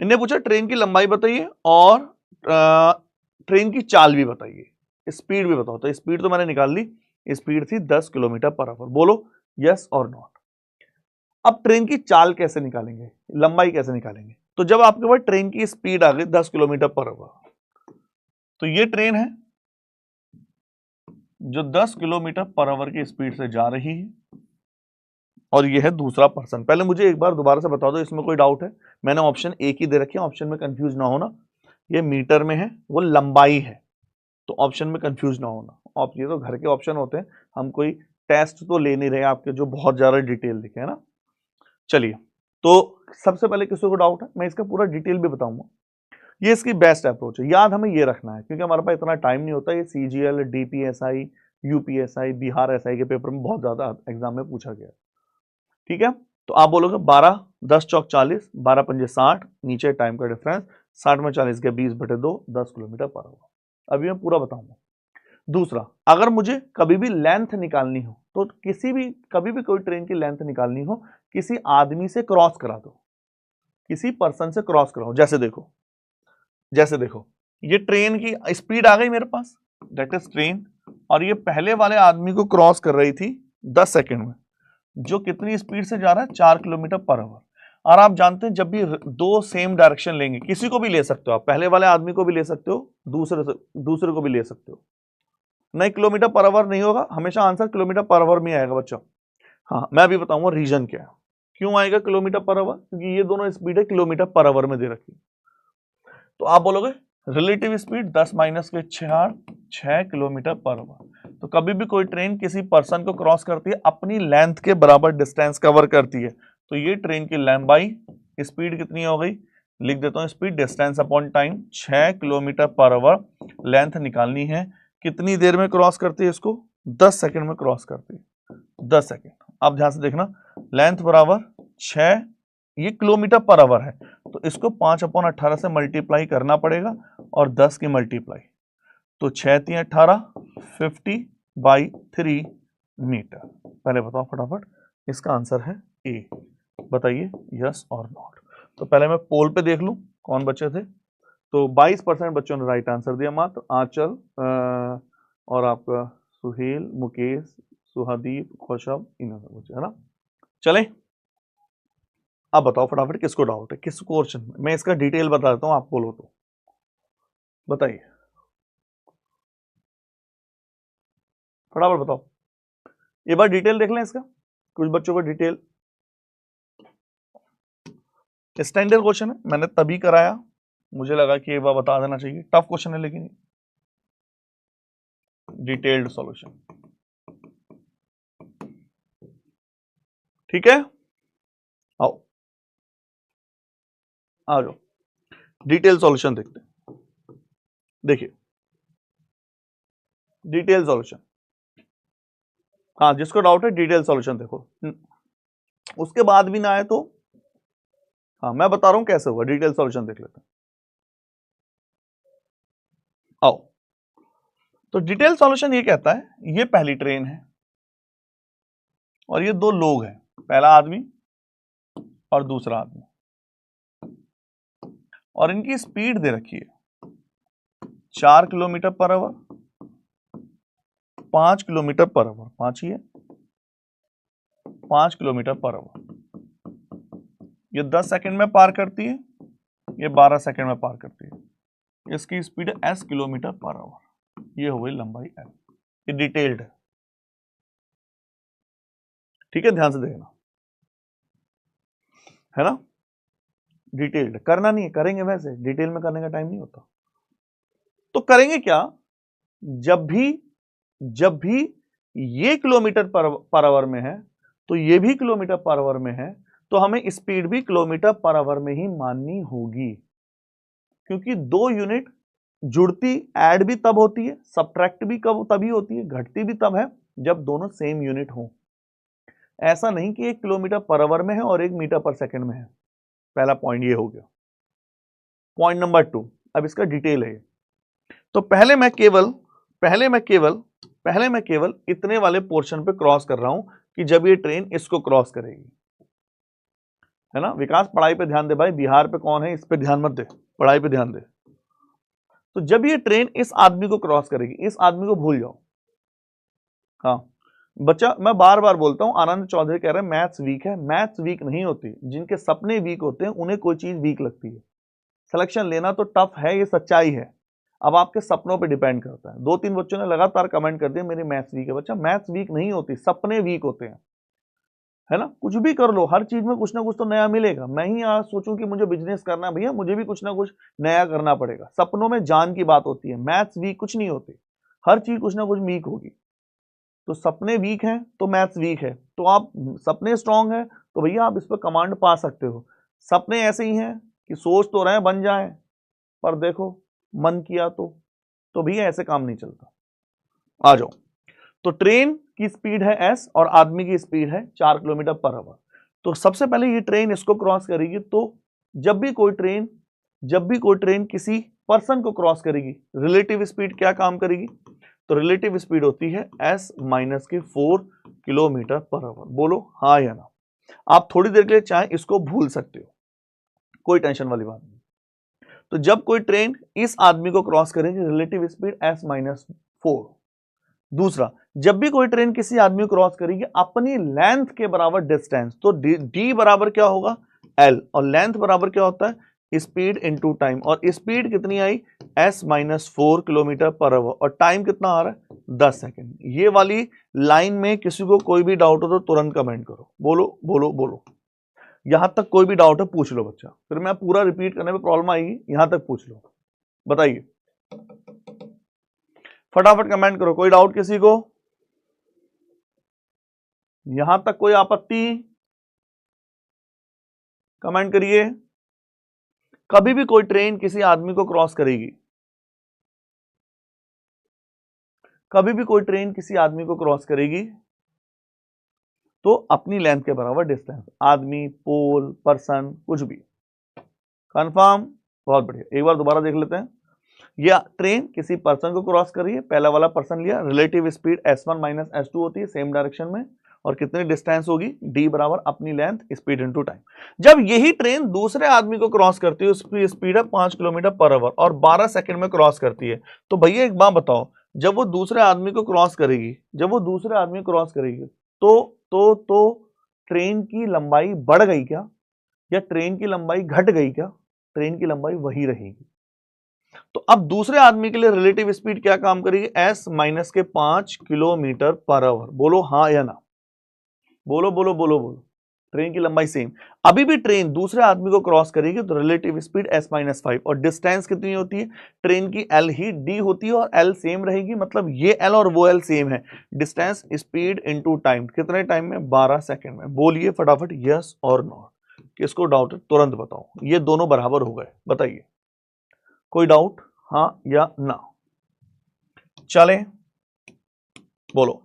इन्हें पूछा ट्रेन की लंबाई बताइए और ट्रेन की चाल भी बताइए, स्पीड भी बताओ। तो स्पीड तो मैंने निकाल ली, स्पीड थी 10 किलोमीटर पर आवर। बोलो यस और नॉट। अब ट्रेन की चाल कैसे निकालेंगे, लंबाई कैसे निकालेंगे? तो जब आपके पास ट्रेन की स्पीड आ गई 10 किलोमीटर पर आवर, तो ये ट्रेन है जो 10 किलोमीटर पर आवर की स्पीड से जा रही है, और ये है दूसरा पर्सन। पहले मुझे एक बार दोबारा से बता दो, इसमें कोई डाउट है? मैंने ऑप्शन एक ही दे रखे हैं, ऑप्शन में कंफ्यूज ना होना। ये मीटर में है, वो लंबाई है, तो ऑप्शन में कंफ्यूज ना होना। ये तो घर के ऑप्शन होते हैं, हम कोई टेस्ट तो ले नहीं रहे आपके जो बहुत ज्यादा डिटेल लिखे है ना। चलिए, तो सबसे पहले किसी को डाउट है, मैं इसका पूरा डिटेल भी बताऊंगा। ये इसकी बेस्ट अप्रोच है, याद हमें ये रखना है, क्योंकि हमारे पास इतना टाइम नहीं होता। ये CGL, DPSI, UPSI, Bihar SI के पेपर में बहुत ज्यादा एग्जाम में पूछा गया। ठीक है, तो आप बोलोगे 12, 10 चौक 40, 12 पंजे 60, नीचे टाइम का डिफरेंस, 60 में 40 के 20/2, 10 किलोमीटर पर आवर। अभी मैं पूरा बताऊंगा। दूसरा, अगर मुझे कभी भी लेंथ निकालनी हो, तो कभी भी कोई ट्रेन की लेंथ निकालनी हो, किसी आदमी से क्रॉस करा दो, किसी पर्सन से क्रॉस कराओ। जैसे देखो ये ट्रेन की स्पीड आ गई मेरे पास, दैट इज ट्रेन, और ये पहले वाले आदमी को क्रॉस कर रही थी 10 सेकंड में, जो कितनी स्पीड से जा रहा है 4 किलोमीटर पर आवर। और आप जानते हैं जब भी दो सेम डायरेक्शन लेंगे, किसी को भी ले सकते हो आप, पहले वाले आदमी को भी ले सकते हो, दूसरे को भी ले सकते हो। नहीं, किलोमीटर पर आवर नहीं होगा, हमेशा आंसर किलोमीटर पर आवर में आएगा बच्चों। हाँ, मैं अभी बताऊंगा रीजन क्या है, क्यों आएगा किलोमीटर पर आवर, क्योंकि ये दोनों स्पीड है किलोमीटर पर आवर में दे रखी। तो आप बोलोगे रिलेटिव स्पीड 10 माइनस के 6 किलोमीटर पर आवर। तो कभी भी कोई ट्रेन किसी पर्सन को क्रॉस करती है, अपनी लेंथ के बराबर डिस्टेंस कवर करती है, तो ये ट्रेन की लंबाई, स्पीड कितनी हो गई, लिख देता हूं, speed distance upon time, 6 kilometre per hour. Length निकालनी है, कितनी देर में क्रॉस करती है इसको, 10 सेकंड में क्रॉस करती है, 10 सेकंड। आप ध्यान से देखना, लेंथ बराबर 6, ये किलोमीटर पर आवर है, तो इसको 5/18 से मल्टीप्लाई करना पड़ेगा और 10 की मल्टीप्लाई, तो 6 3 18, 50/3 मीटर। पहले बताओ फटाफट, इसका आंसर है ए। बताइए यस और नॉट। तो पहले मैं पोल पे देख लूं कौन बचे थे। तो 22% बच्चों ने राइट आंसर दिया, मात्र आंचल और आपका सुहेल, मुकेश, सुहादीप, खुशब, इन्होंने बचे, है ना। चलें, अब बताओ फटाफट किसको डाउट है, किस क्वेश्चन में। मैं इसका डिटेल बता देता हूं, आप बोलो तो बताइए, फटाफट बताओ। एक बार डिटेल देख लें इसका, कुछ बच्चों को डिटेल। स्टैंडर्ड क्वेश्चन है, मैंने तभी कराया, मुझे लगा कि एक बार बता देना चाहिए। टफ क्वेश्चन है लेकिन डिटेल्ड सॉल्यूशन। ठीक है, आओ आ जाओ, डिटेल सॉल्यूशन देखते हैं। देखिए डिटेल सॉल्यूशन, हाँ जिसको डाउट है डिटेल सॉल्यूशन देखो, उसके बाद भी ना आए तो हाँ मैं बता रहा हूं कैसे होगा, डिटेल सॉल्यूशन देख लेते हैं। आओ, तो डिटेल सॉल्यूशन ये कहता है, ये पहली ट्रेन है और ये दो लोग हैं, पहला आदमी और दूसरा आदमी। और इनकी स्पीड दे रखी है 4 kilometre per our, 5 kilometre per our, 5 ही है, 5 किलोमीटर पर आवर। ये 10 सेकंड में पार करती है, ये 12 सेकंड में पार करती है। इसकी स्पीड है s किलोमीटर पर आवर। ये हो गई लंबाई l। ये डिटेल्ड है, ठीक है, ध्यान से देखना, है ना, डिटेल्ड। करना नहीं है, करेंगे वैसे, डिटेल में करने का टाइम नहीं होता। तो करेंगे क्या, जब भी ये किलोमीटर पर आवर में है तो ये भी किलोमीटर पर आवर में है, तो हमें स्पीड भी किलोमीटर पर आवर में ही माननी होगी, क्योंकि दो यूनिट जुड़ती ऐड भी तब होती है, सब्ट्रैक्ट भी कब तभी होती है, घटती भी तब है जब दोनों सेम यूनिट हो। ऐसा नहीं कि 1 किलोमीटर पर आवर में है और 1 मीटर पर सेकंड में है। पहला पॉइंट ये हो गया। पॉइंट नंबर 2, अब इसका डिटेल है। तो पहले मैं केवल इतने वाले पोर्शन पे क्रॉस कर रहा हूं कि जब ये ट्रेन इसको क्रॉस करेगी, है ना। विकास पढ़ाई पे ध्यान दे भाई, बिहार पे कौन है इस पे ध्यान मत दे, पढ़ाई पे ध्यान दे। तो जब ये ट्रेन इस आदमी को क्रॉस करेगी, इस आदमी को भूल जाओ। हाँ बच्चा, मैं बार बार बोलता हूं, आनंद चौधरी कह रहे हैं मैथ्स वीक है। मैथ्स वीक नहीं होती, जिनके सपने वीक होते हैं उन्हें कोई चीज वीक लगती है। सिलेक्शन लेना तो टफ है, ये सच्चाई है। अब आपके सपनों पे डिपेंड करता है। 2-3 बच्चों ने लगातार कमेंट कर दिया मेरी मैथ्स वीक है। बच्चा मैथ्स वीक नहीं होती, सपने वीक होते हैं, है ना। कुछ भी कर लो, हर चीज में कुछ ना कुछ तो नया मिलेगा। मैं ही आज सोचूं कि मुझे बिजनेस करना है, भैया मुझे भी कुछ ना कुछ नया करना पड़ेगा। सपनों में जान की बात होती है, मैथ्स वीक कुछ नहीं होती, हर चीज कुछ ना कुछ वीक होगी। तो सपने वीक हैं तो मैथ्स वीक है। तो आप सपने स्ट्रांग है तो भैया आप इस पर कमांड पा सकते हो। सपने ऐसे ही हैं कि सोच तो रहे बन जाए, पर देखो मन किया तो भैया ऐसे काम नहीं चलता। आ जाओ। तो ट्रेन की स्पीड है s और आदमी की स्पीड है 4 किलोमीटर पर आवर। तो सबसे पहले ये ट्रेन इसको क्रॉस करेगी। तो जब भी कोई ट्रेन किसी पर्सन को क्रॉस करेगी, रिलेटिव स्पीड क्या काम करेगी, तो रिलेटिव स्पीड होती है s माइनस के 4 किलोमीटर पर आवर। बोलो हाँ या ना। आप थोड़ी देर के लिए चाहे इसको भूल सकते हो, कोई टेंशन वाली बात नहीं। तो जब कोई ट्रेन इस आदमी को क्रॉस करेगी, रिलेटिव स्पीड s माइनस 4। दूसरा, जब भी कोई ट्रेन किसी आदमी को क्रॉस करेगी अपनी लेंथ के बराबर डिस्टेंस, तो d बराबर क्या होगा l, और लेंथ बराबर क्या होता है स्पीड इनटू टाइम। और स्पीड कितनी आई s minus 4 kilometre per our, और टाइम कितना आ रहा है 10 सेकेंड। ये वाली लाइन में किसी को कोई भी डाउट हो तो तुरंत कमेंट करो। बोलो बोलो बोलो, यहां तक कोई भी डाउट है पूछ लो बच्चा, फिर मैं पूरा रिपीट करने में प्रॉब्लम आएगी। यहां तक पूछ लो, बताइए फटाफट कमेंट करो। कोई डाउट किसी को, यहां तक कोई आपत्ति, कमेंट करिए। कभी भी कोई ट्रेन किसी आदमी को क्रॉस करेगी, कभी भी कोई ट्रेन किसी आदमी को क्रॉस करेगी तो अपनी लेंथ के बराबर डिस्टेंस, आदमी, पोल, पर्सन, कुछ भी। कंफर्म, बहुत बढ़िया। एक बार दोबारा देख लेते हैं। या ट्रेन किसी पर्सन को क्रॉस कर रही है, पहला वाला पर्सन लिया, relative speed s1 minus s2 होती है सेम डायरेक्शन में, और कितनी डिस्टेंस होगी d बराबर अपनी लेंथ स्पीड इनटू टाइम। जब यही ट्रेन दूसरे आदमी को क्रॉस करती है, उसकी स्पीड है 5 किलोमीटर पर आवर और 12 सेकंड में क्रॉस करती है। तो भैया एक बात बताओ, जब वो दूसरे आदमी को क्रॉस करेगी, तो ट्रेन की लंबाई बढ़ गई क्या, या ट्रेन की लंबाई घट गई क्या? ट्रेन की लंबाई वही रहेगी। तो अब दूसरे आदमी के लिए रिलेटिव स्पीड क्या काम करेगी, s माइनस के 5 किलोमीटर पर आवर। बोलो हाँ या ना, बोलो बोलो बोलो बोलो। ट्रेन की लंबाई सेम। अभी भी ट्रेन दूसरे आदमी को क्रॉस करेगी तो रिलेटिव स्पीड s माइनस 5, और डिस्टेंस कितनी होती है ट्रेन की, l ही d होती है और l सेम रहेगी। मतलब ये l और वो l सेम है। डिस्टेंस स्पीड इनटू टाइम, कितने टाइम में 12 सेकंड में। बोलिए फटाफट यस और नो, किसको डाउट है तुरंत बताओ। ये दोनों बराबर हो गए, बताइए कोई डाउट, हाँ या ना। चले बोलो।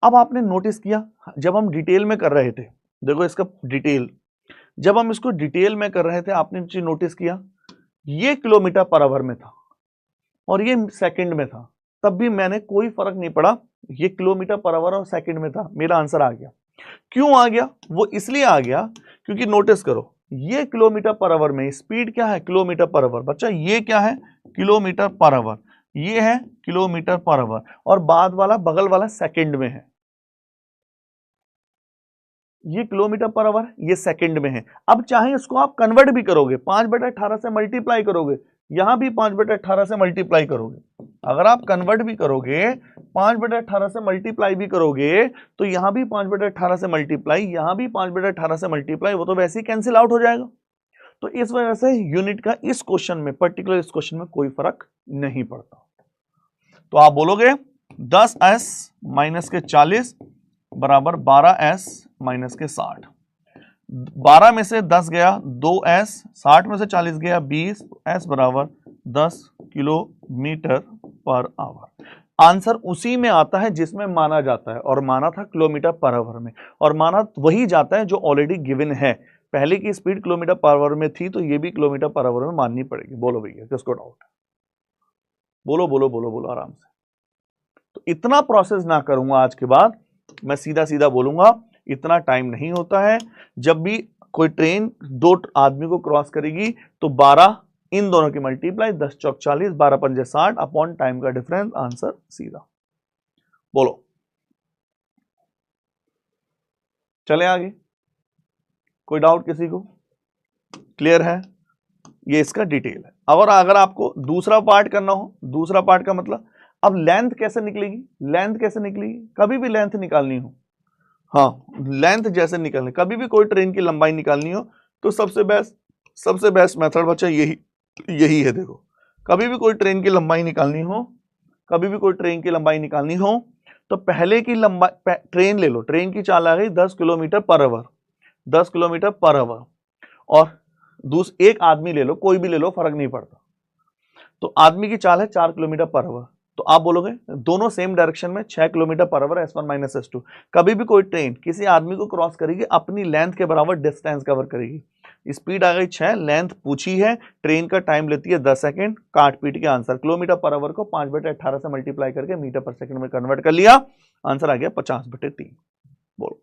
अब आपने नोटिस किया जब हम डिटेल में कर रहे थे, देखो इसका डिटेल, जब हम इसको डिटेल में कर रहे थे आपने चीज नोटिस किया, ये किलोमीटर पर आवर में था और ये सेकंड में था, तब भी मैंने कोई फर्क नहीं पड़ा, ये किलोमीटर पर आवर और सेकंड में था, मेरा आंसर आ गया। क्यों आ गया? वो इसलिए आ गया क्योंकि नोटिस करो, ये किलोमीटर पर आवर में, स्पीड क्या है किलोमीटर पर आवर, बच्चा ये क्या है किलोमीटर पर आवर, ये है किलोमीटर पर आवर, और बाद वाला बगल वाला सेकंड में है, ये किलोमीटर पर आवर, ये सेकंड में है। अब चाहे इसको आप कन्वर्ट भी करोगे, 5/18 से मल्टीप्लाई करोगे, यहां भी 5/18 से मल्टीप्लाई करोगे, अगर आप कन्वर्ट भी करोगे 5/18 से मल्टीप्लाई भी करोगे तो यहां भी 5/18 से मल्टीप्लाई, यहां भी 5/18 से मल्टीप्लाई, वो तो वैसे ही कैंसिल आउट हो जाएगा। तो इस वजह से यूनिट का इस क्वेश्चन में, पर्टिकुलर इस क्वेश्चन में कोई फर्क नहीं पड़ता। तो आप बोलोगे 10s माइनस के 40 बराबर 12s माइनस के 60, 12 में से 10 गया 2s, 60 में से 40 गया 20, s बराबर 10 किलोमीटर पर आवर। आंसर उसी में आता है जिसमें माना जाता है, और माना था किलोमीटर पर आवर में, और माना वही जाता है जो ऑलरेडी गिवन है। पहले की स्पीड किलोमीटर पर आवर में थी, तो ये भी किलोमीटर पर आवर में माननी पड़ेगी। बोलो भैया किसको डाउट है, बोलो बोलो बोलो बोलो आराम से। तो इतना प्रोसेस ना करूंगा आज के बाद, मैं सीधा सीधा बोलूंगा, इतना टाइम नहीं होता है। जब भी कोई ट्रेन दो आदमी को क्रॉस करेगी तो 12 इन दोनों की मल्टीप्लाई, 10 चौक 40, 12 पंजे 60 अपॉन टाइम का डिफरेंस, आंसर सीधा। बोलो चले आगे, कोई डाउट किसी को, क्लियर है? ये इसका डिटेल है। और अगर आपको दूसरा पार्ट करना हो, दूसरा पार्ट का मतलब अब लेंथ कैसे निकलेगी, लेंथ कैसे निकलेगी, कभी भी लेंथ निकालनी हो, हाँ लेंथ जैसे निकलने, कभी भी कोई ट्रेन की लंबाई निकालनी हो तो सबसे बेस्ट मेथड बच्चा यही है। देखो कभी भी कोई ट्रेन की लंबाई निकालनी हो, कभी भी कोई ट्रेन की लंबाई निकालनी हो तो पहले की लंबाई, ट्रेन ले लो, ट्रेन की चाल आ गई 10 kilometre per our, 10 kilometre per our, और एक आदमी ले लो, कोई भी ले लो फर्क नहीं पड़ता, तो आदमी की चाल है 4 किलोमीटर पर आवर, तो आप बोलोगे दोनों सेम डायरेक्शन में 6 kilometre per our, S1 minus S2। कभी भी कोई ट्रेन किसी आदमी को क्रॉस करेगी अपनी लेंथ के बराबर डिस्टेंस कवर करेगी। स्पीड आ गई 6, लेंथ पूछी है, ट्रेन का टाइम लेती है 10 सेकंड, काट पीट के आंसर किलोमीटर पर आवर को 5/18 से मल्टीप्लाई करके मीटर पर सेकंड में कन्वर्ट कर लिया, आंसर आ गया 50/3। बोलो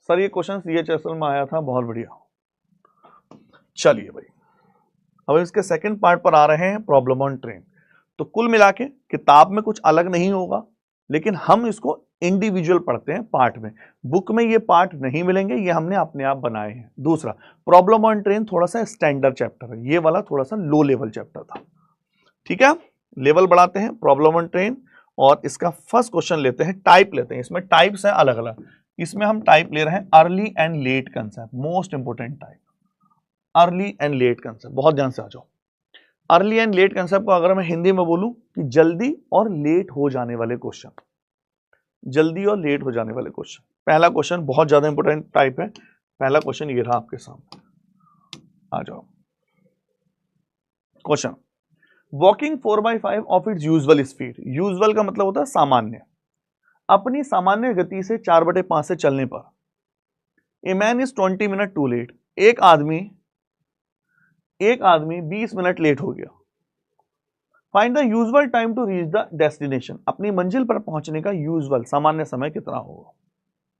सर ये क्वेश्चन CHSL में आया था, बहुत बढ़िया। चलिए भाई अब इसके सेकंड पार्ट पर आ रहे हैं, प्रॉब्लम ऑन ट्रेन। तो कुल मिला के किताब में कुछ अलग नहीं होगा, लेकिन हम इसको इंडिविजुअल पढ़ते हैं पार्ट में, बुक में ये पार्ट नहीं मिलेंगे, ये हमने अपने आप बनाए हैं। दूसरा प्रॉब्लम ऑन ट्रेन थोड़ा सा स्टैंडर्ड चैप्टर है, ये वाला थोड़ा सा लो लेवल चैप्टर था, ठीक है। लेवल बढ़ाते हैं प्रॉब्लम ऑन ट्रेन, और इसका फर्स्ट क्वेश्चन लेते हैं, टाइप लेते हैं, इसमें टाइप्स है अलग अलग, इसमें हम टाइप ले रहे हैं early and let concept, most important type early and let concept. बहुत ध्यान से आ जाओ, अर्ली एंड लेट कंसेप्ट को अगर मैं हिंदी में बोलूं कि जल्दी और लेट हो जाने वाले क्वेश्चन, जल्दी और लेट हो जाने वाले क्वेश्चन। पहला क्वेश्चन बहुत ज्यादा इंपोर्टेंट टाइप है, पहला क्वेश्चन ये रहा आपके सामने, आ जाओ। Question, walking 4/5 of its usual speed, usual का मतलब होता है सामान्य, अपनी सामान्य गति से 4/5 से चलने पर a man is 20 minute too late, एक आदमी 20 मिनट लेट हो गया। Find the usual time to reach the destination, अपनी मंजिल पर पहुंचने का यूजुअल सामान्य समय कितना होगा।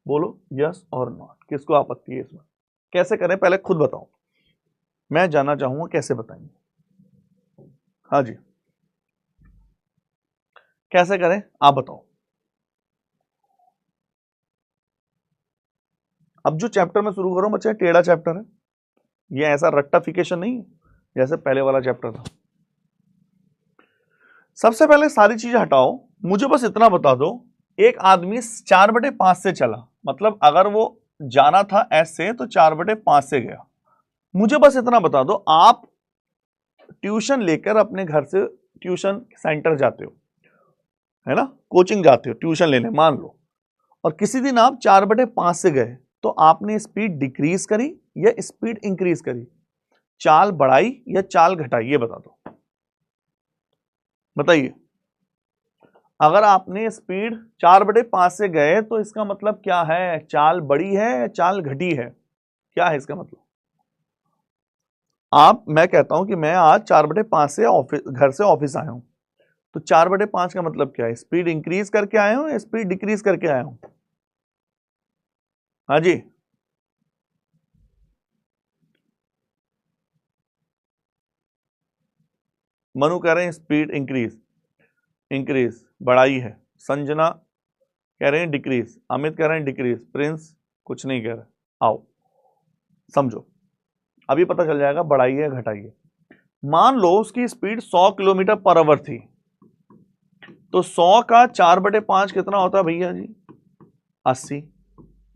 बोलो यस और नॉट, किसको आपत्ति है इसमें, कैसे करें पहले खुद बताओ, मैं जानना चाहूंगा कैसे बताएंगे। हाँ जी कैसे करें आप बताओ। अब जो चैप्टर में शुरू करो बच्चे टेढ़ा चैप्टर है, ये ऐसा रट्टाफिकेशन नहीं है जैसे पहले वाला चैप्टर था। सबसे पहले सारी चीजें हटाओ, मुझे बस इतना बता दो, एक आदमी 4/5 से चला, मतलब अगर वो जाना था एस से तो 4/5 से गया। मुझे बस इतना बता दो, आप ट्यूशन लेकर अपने घर से ट्यूशन सेंटर जाते हो, है ना, कोचिंग जाते हो ट्यूशन लेने मान लो, और किसी दिन आप 4/5 से गए, तो आपने स्पीड डिक्रीज करी या स्पीड इंक्रीज करी, चाल बढ़ाई या चाल घटाई, ये बता दो, बताइए। अगर आपने स्पीड 4/5 से गए तो इसका मतलब क्या है, चाल बढ़ी है या चाल घटी है, क्या है इसका मतलब। मैं कहता हूं कि मैं आज 4/5 से घर से ऑफिस आया हूं, तो 4/5 का मतलब क्या है, स्पीड इंक्रीज करके आया हूं या स्पीड डिक्रीज करके आया हूं। हाँ जी मनु कह रहे हैं स्पीड इंक्रीज, इंक्रीज बढ़ाई है, संजना कह रहे हैं डिक्रीज, अमित कह रहे हैं डिक्रीज, प्रिंस कुछ नहीं कह रहे। आओ समझो, अभी पता चल जाएगा बढ़ाई है घटाई है। मान लो उसकी स्पीड 100 किलोमीटर पर आवर थी, तो 100 का 4/5 कितना होता है भैया जी? 80।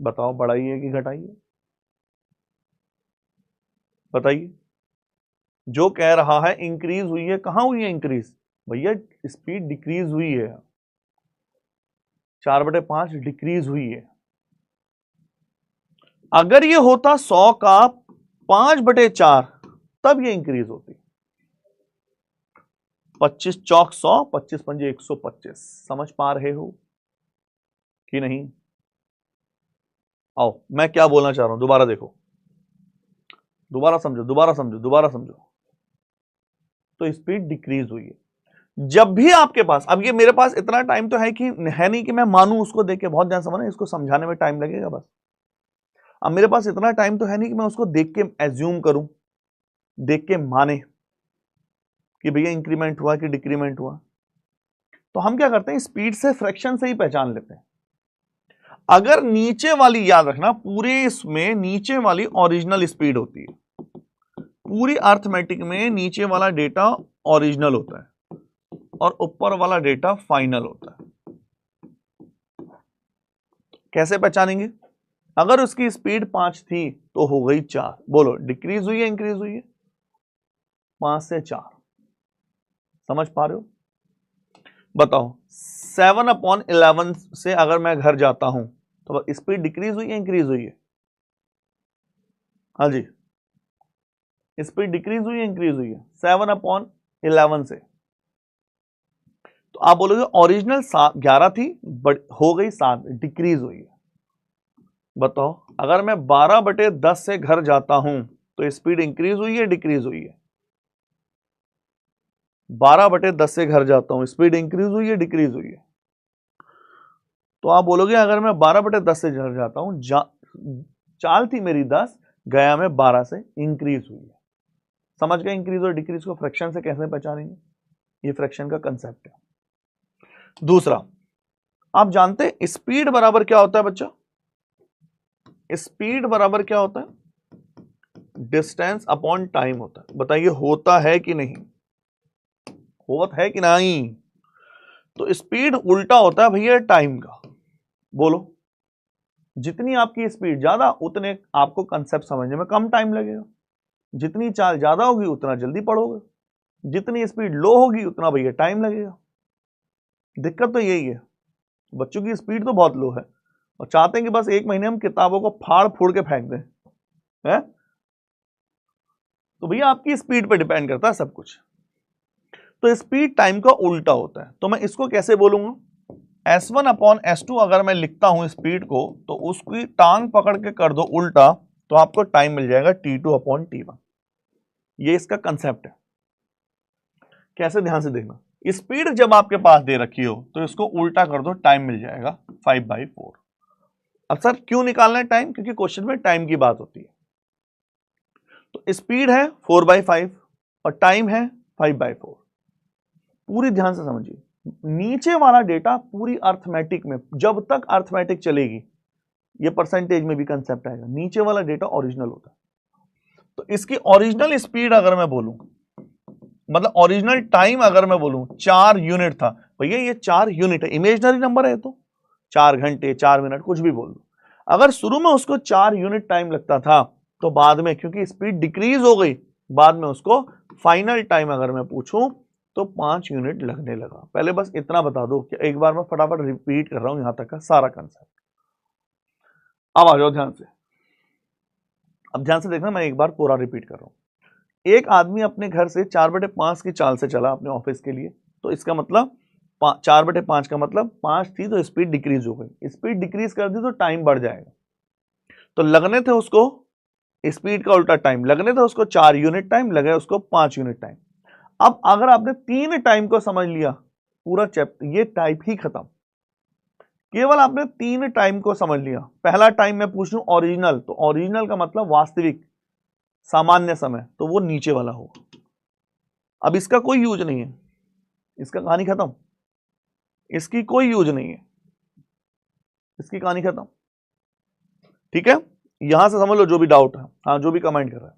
बताओ बढ़ाई है कि घटाई है? बताइए। जो कह रहा है इंक्रीज हुई है, कहां हुई है इंक्रीज? भैया स्पीड डिक्रीज हुई है, 4/5 डिक्रीज हुई है। अगर ये होता 100 का 5/4 तब ये इंक्रीज होती। 25 चौक 100, 25 पंजे 125। समझ पा रहे हो कि नहीं? आओ मैं क्या बोलना चाह रहा हूं दोबारा देखो, दोबारा समझो, दोबारा समझो, दोबारा समझो। तो स्पीड डिक्रीज हुई है। जब भी आपके पास, अब ये मेरे पास इतना टाइम तो है कि है नहीं कि मैं मानूं उसको देख के, बहुत ध्यान समझना, इसको समझाने में टाइम लगेगा बस। अब मेरे पास इतना टाइम तो है नहीं कि मैं उसको देख के एज्यूम करूं, देख के माने कि भैया इंक्रीमेंट हुआ कि डिक्रीमेंट हुआ। तो हम क्या करते हैं, स्पीड से फ्रैक्शन से ही पहचान लेते हैं। अगर नीचे वाली, याद रखना पूरे इसमें नीचे वाली ओरिजिनल स्पीड होती है, पूरी अर्थमेटिक में नीचे वाला डेटा ओरिजिनल होता है और ऊपर वाला डेटा फाइनल होता है। कैसे पहचानेंगे? अगर उसकी स्पीड 5 थी तो हो गई 4। बोलो डिक्रीज हुई है इंक्रीज हुई है? 5 से 4। समझ पा रहे हो? बताओ 7/11 से अगर मैं घर जाता हूं तो स्पीड डिक्रीज हुई है इंक्रीज हुई है? हाँ जी, स्पीड डिक्रीज हुई है इंक्रीज हुई है 7/11 से? तो आप बोलोगे ओरिजिनल 11 थी बट हो गई 7, डिक्रीज हुई है। बताओ अगर मैं 12/10 से घर जाता हूं तो स्पीड इंक्रीज हुई है डिक्रीज हुई है? 12/10 से घर जाता हूं, स्पीड इंक्रीज हुई है डिक्रीज हुई है? तो आप बोलोगे अगर मैं 12/10 से घर जाता हूं, चाल थी मेरी 10, गया मैं 12 से, इंक्रीज हुई है। समझ गए इंक्रीज और डिक्रीज को फ्रैक्शन से कैसे पहचानेंगे? ये फ्रैक्शन का कंसेप्ट है। दूसरा, आप जानते हैं स्पीड बराबर क्या होता है बच्चा? स्पीड बराबर क्या होता है? डिस्टेंस अपॉन टाइम होता है। बताइए होता है कि नहीं? होता है कि नहीं? तो स्पीड उल्टा होता है भैया टाइम का। बोलो, जितनी आपकी स्पीड ज्यादा उतने आपको कंसेप्ट समझने में कम टाइम लगेगा, जितनी चाल ज्यादा होगी उतना जल्दी पढ़ोगे, जितनी स्पीड लो होगी उतना भैया टाइम लगेगा। दिक्कत तो यही है, बच्चों की स्पीड तो बहुत लो है और चाहते हैं कि बस 1 महीने हम किताबों को फाड़ फूड़ के फेंक दें, है? तो भैया आपकी स्पीड पे डिपेंड करता है सब कुछ। तो स्पीड टाइम का उल्टा होता है। तो मैं इसको कैसे बोलूंगा? S1/S2 अगर मैं लिखता हूं स्पीड को, तो उसकी टांग पकड़ के कर दो उल्टा, तो आपको टाइम मिल जाएगा T2/T1। ये इसका कंसेप्ट है। कैसे? ध्यान से देखना, स्पीड जब आपके पास दे रखी हो तो इसको उल्टा कर दो, टाइम मिल जाएगा 5/4। अब सर क्यों निकालना है टाइम? क्योंकि क्वेश्चन में टाइम की बात होती है। तो स्पीड है 4/5 और टाइम है 5/4। पूरी ध्यान से समझिए, नीचे वाला डेटा पूरी अर्थमेटिक में, जब तक अर्थमेटिक चलेगी, ये परसेंटेज में भी कंसेप्ट आएगा, नीचे वाला डेटा ओरिजिनल होता है। तो इसकी ओरिजिनल स्पीड अगर मैं बोलूं, मतलब ओरिजिनल टाइम अगर मैं बोलूं 4 यूनिट था, भैया ये 4 यूनिट है, इमेजिनरी नंबर है, तो 4 घंटे 4 मिनट कुछ भी बोल दो। अगर शुरू में उसको 4 यूनिट टाइम लगता था, तो बाद में क्योंकि स्पीड डिक्रीज हो गई, बाद में उसको फाइनल टाइम अगर मैं पूछूं तो 5 यूनिट लगने लगा। पहले बस इतना बता दो कि एक बार मैं फटाफट रिपीट कर रहा हूं यहां तक का सारा कंसेप्ट। अब आ जाओ ध्यान से, अब ध्यान से देखना, मैं एक बार पूरा रिपीट कर रहा हूं। एक आदमी अपने घर से 4/5 की चाल से चला अपने ऑफिस के लिए, तो इसका मतलब 4/5 का मतलब 5 थी तो स्पीड डिक्रीज हो गई, स्पीड डिक्रीज कर दी तो टाइम बढ़ जाएगा। तो लगने थे उसको स्पीड का उल्टा टाइम, लगने थे उसको 4 यूनिट टाइम, लगे उसको 5 यूनिट टाइम। अब अगर आपने 3 टाइम को समझ लिया, पूरा चैप्टर ये टाइप ही खत्म। केवल आपने 3 टाइम को समझ लिया। पहला टाइम मैं पूछ लूं ओरिजिनल, तो ओरिजिनल का मतलब वास्तविक, सामान्य समय, तो वो नीचे वाला होगा। अब इसका कोई यूज नहीं है, इसका कहानी खत्म, इसकी कोई यूज नहीं है, इसकी कहानी खत्म। ठीक है, यहां से समझ लो जो भी डाउट है, हाँ जो भी कमेंट कर रहा है।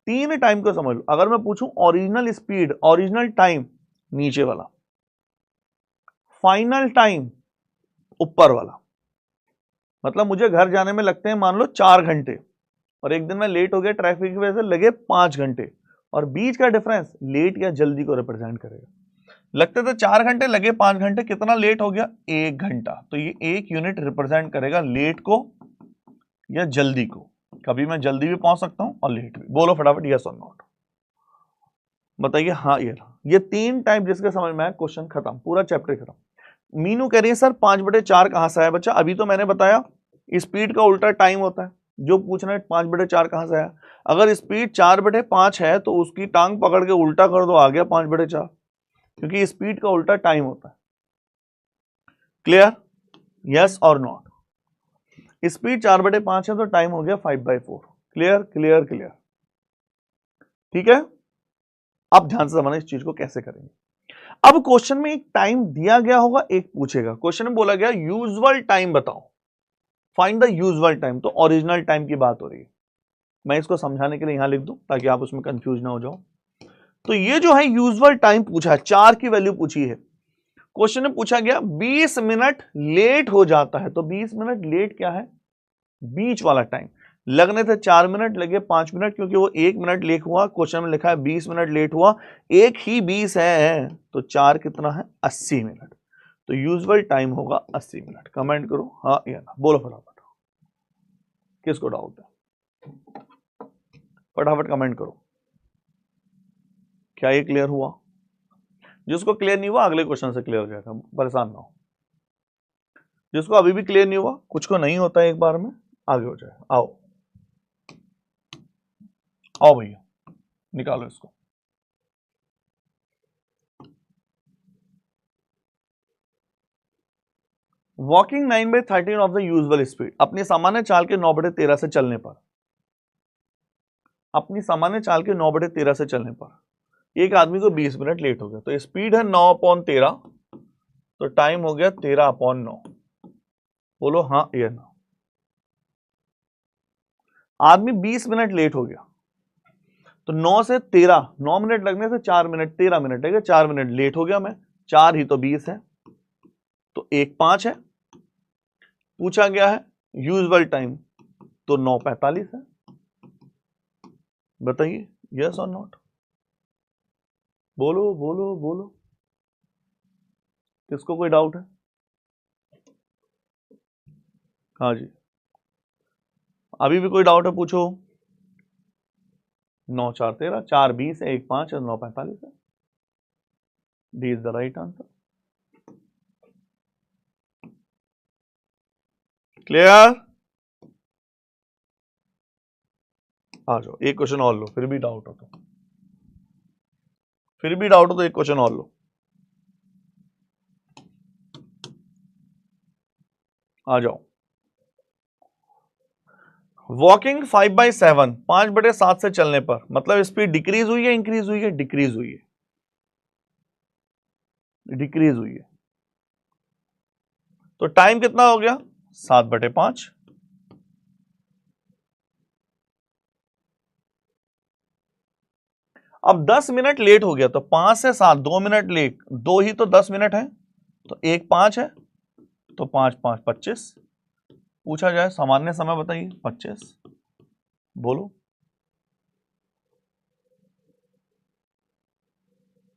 3 टाइम को समझ लो। अगर मैं पूछूं ओरिजिनल स्पीड, ओरिजिनल टाइम नीचे वाला, फाइनल टाइम ऊपर वाला, मतलब मुझे घर जाने में लगते हैं मान लो 4 घंटे, और एक दिन मैं लेट हो गया ट्रैफिक की वजह से, लगे 5 घंटे, और बीच का डिफरेंस लेट या जल्दी को रिप्रेजेंट करेगा। लगते थे 4 घंटे, लगे 5 घंटे, कितना लेट हो गया? 1 घंटा। तो ये 1 यूनिट रिप्रेजेंट करेगा लेट को या जल्दी को। कभी मैं जल्दी भी पहुंच सकता हूं और लेट भी। बोलो फटाफट यस और नॉट, बताइए हाँ ये 3 टाइप जिसके समझ में आया, क्वेश्चन खत्म, पूरा चैप्टर खत्म। मीनू कह रही है सर 5/4 कहां से आया? बच्चा अभी तो मैंने बताया स्पीड का उल्टा टाइम होता है, जो पूछना है 5/4 कहां से आया। अगर स्पीड 4/5 है तो उसकी टांग पकड़ के उल्टा कर दो, आ गया 5/4, क्योंकि स्पीड का उल्टा टाइम होता है। क्लियर? यस और नॉट? स्पीड 4/5 है तो टाइम हो गया 5/4। Clear clear clear? ठीक है, अब ध्यान से समझना इस चीज को कैसे करेंगे। अब क्वेश्चन में एक टाइम दिया गया होगा, एक पूछेगा। क्वेश्चन में बोला गया यूजुअल टाइम बताओ, फाइंड द यूजुअल टाइम, तो ओरिजिनल टाइम की बात हो रही है। मैं इसको समझाने के लिए यहां लिख दूं ताकि आप उसमें कंफ्यूज ना हो जाओ। तो ये जो है यूजुअल टाइम पूछा है, 4 की वैल्यू पूछी है। क्वेश्चन में पूछा गया 20 मिनट लेट हो जाता है, तो 20 मिनट लेट क्या है? बीच वाला टाइम। लगने थे 4 मिनट, लगे 5 मिनट, क्योंकि वो 1 मिनट लेट हुआ। क्वेश्चन में लिखा है 20 मिनट लेट हुआ, एक ही 20 है तो 4 कितना है? 80 मिनट। तो यूजुअल टाइम होगा 80 मिनट। कमेंट करो हाँ या ना, बोलो फटाफट, किसको डाउट है? फटाफट कमेंट करो। क्या ये क्लियर हुआ? जिसको क्लियर नहीं हुआ अगले क्वेश्चन से क्लियर हो जाएगा, परेशान ना हो। जिसको अभी भी क्लियर नहीं हुआ, कुछ को नहीं होता है एक बार में, आगे हो जाए। आओ आओ भैया, निकालो इसको। Walking 9/13 of the usual speed, अपनी सामान्य चाल के 9/13 से चलने पर, अपनी सामान्य चाल के 9/13 से चलने पर एक आदमी को 20 मिनट लेट हो गया। तो स्पीड है 9/13, तो टाइम हो गया 13/9। बोलो हाँ या ना? आदमी 20 मिनट लेट हो गया, तो 9 से 13, 9 मिनट लगने से 4 मिनट, 13 मिनट है, 4 मिनट लेट हो गया मैं। 4 ही तो 20 है, तो 1 5 है। पूछा गया है यूजुअल टाइम, तो 9:45 है। बताइए यस और नॉट? बोलो बोलो बोलो, किसको कोई डाउट है? हाँ जी, अभी भी कोई डाउट है? पूछो। 9 4 13, 4 20 है, 1 5 है, 9:45 है। D is the right answer. Clear? आ जाओ, एक क्वेश्चन और लो, फिर भी डाउट हो तो, फिर भी डाउट हो तो एक क्वेश्चन और लो। आ जाओ। वॉकिंग 5/7, 5/7 से चलने पर, मतलब स्पीड डिक्रीज हुई है इंक्रीज हुई है? डिक्रीज हुई है, डिक्रीज हुई है। तो टाइम कितना हो गया? 7/5। अब 10 मिनट लेट हो गया, तो 5 से 7, 2 मिनट लेट, 2 ही तो 10 मिनट है, तो 1 5 है, तो 5 5 25। पूछा जाए सामान्य समय बताइए, 25। बोलो,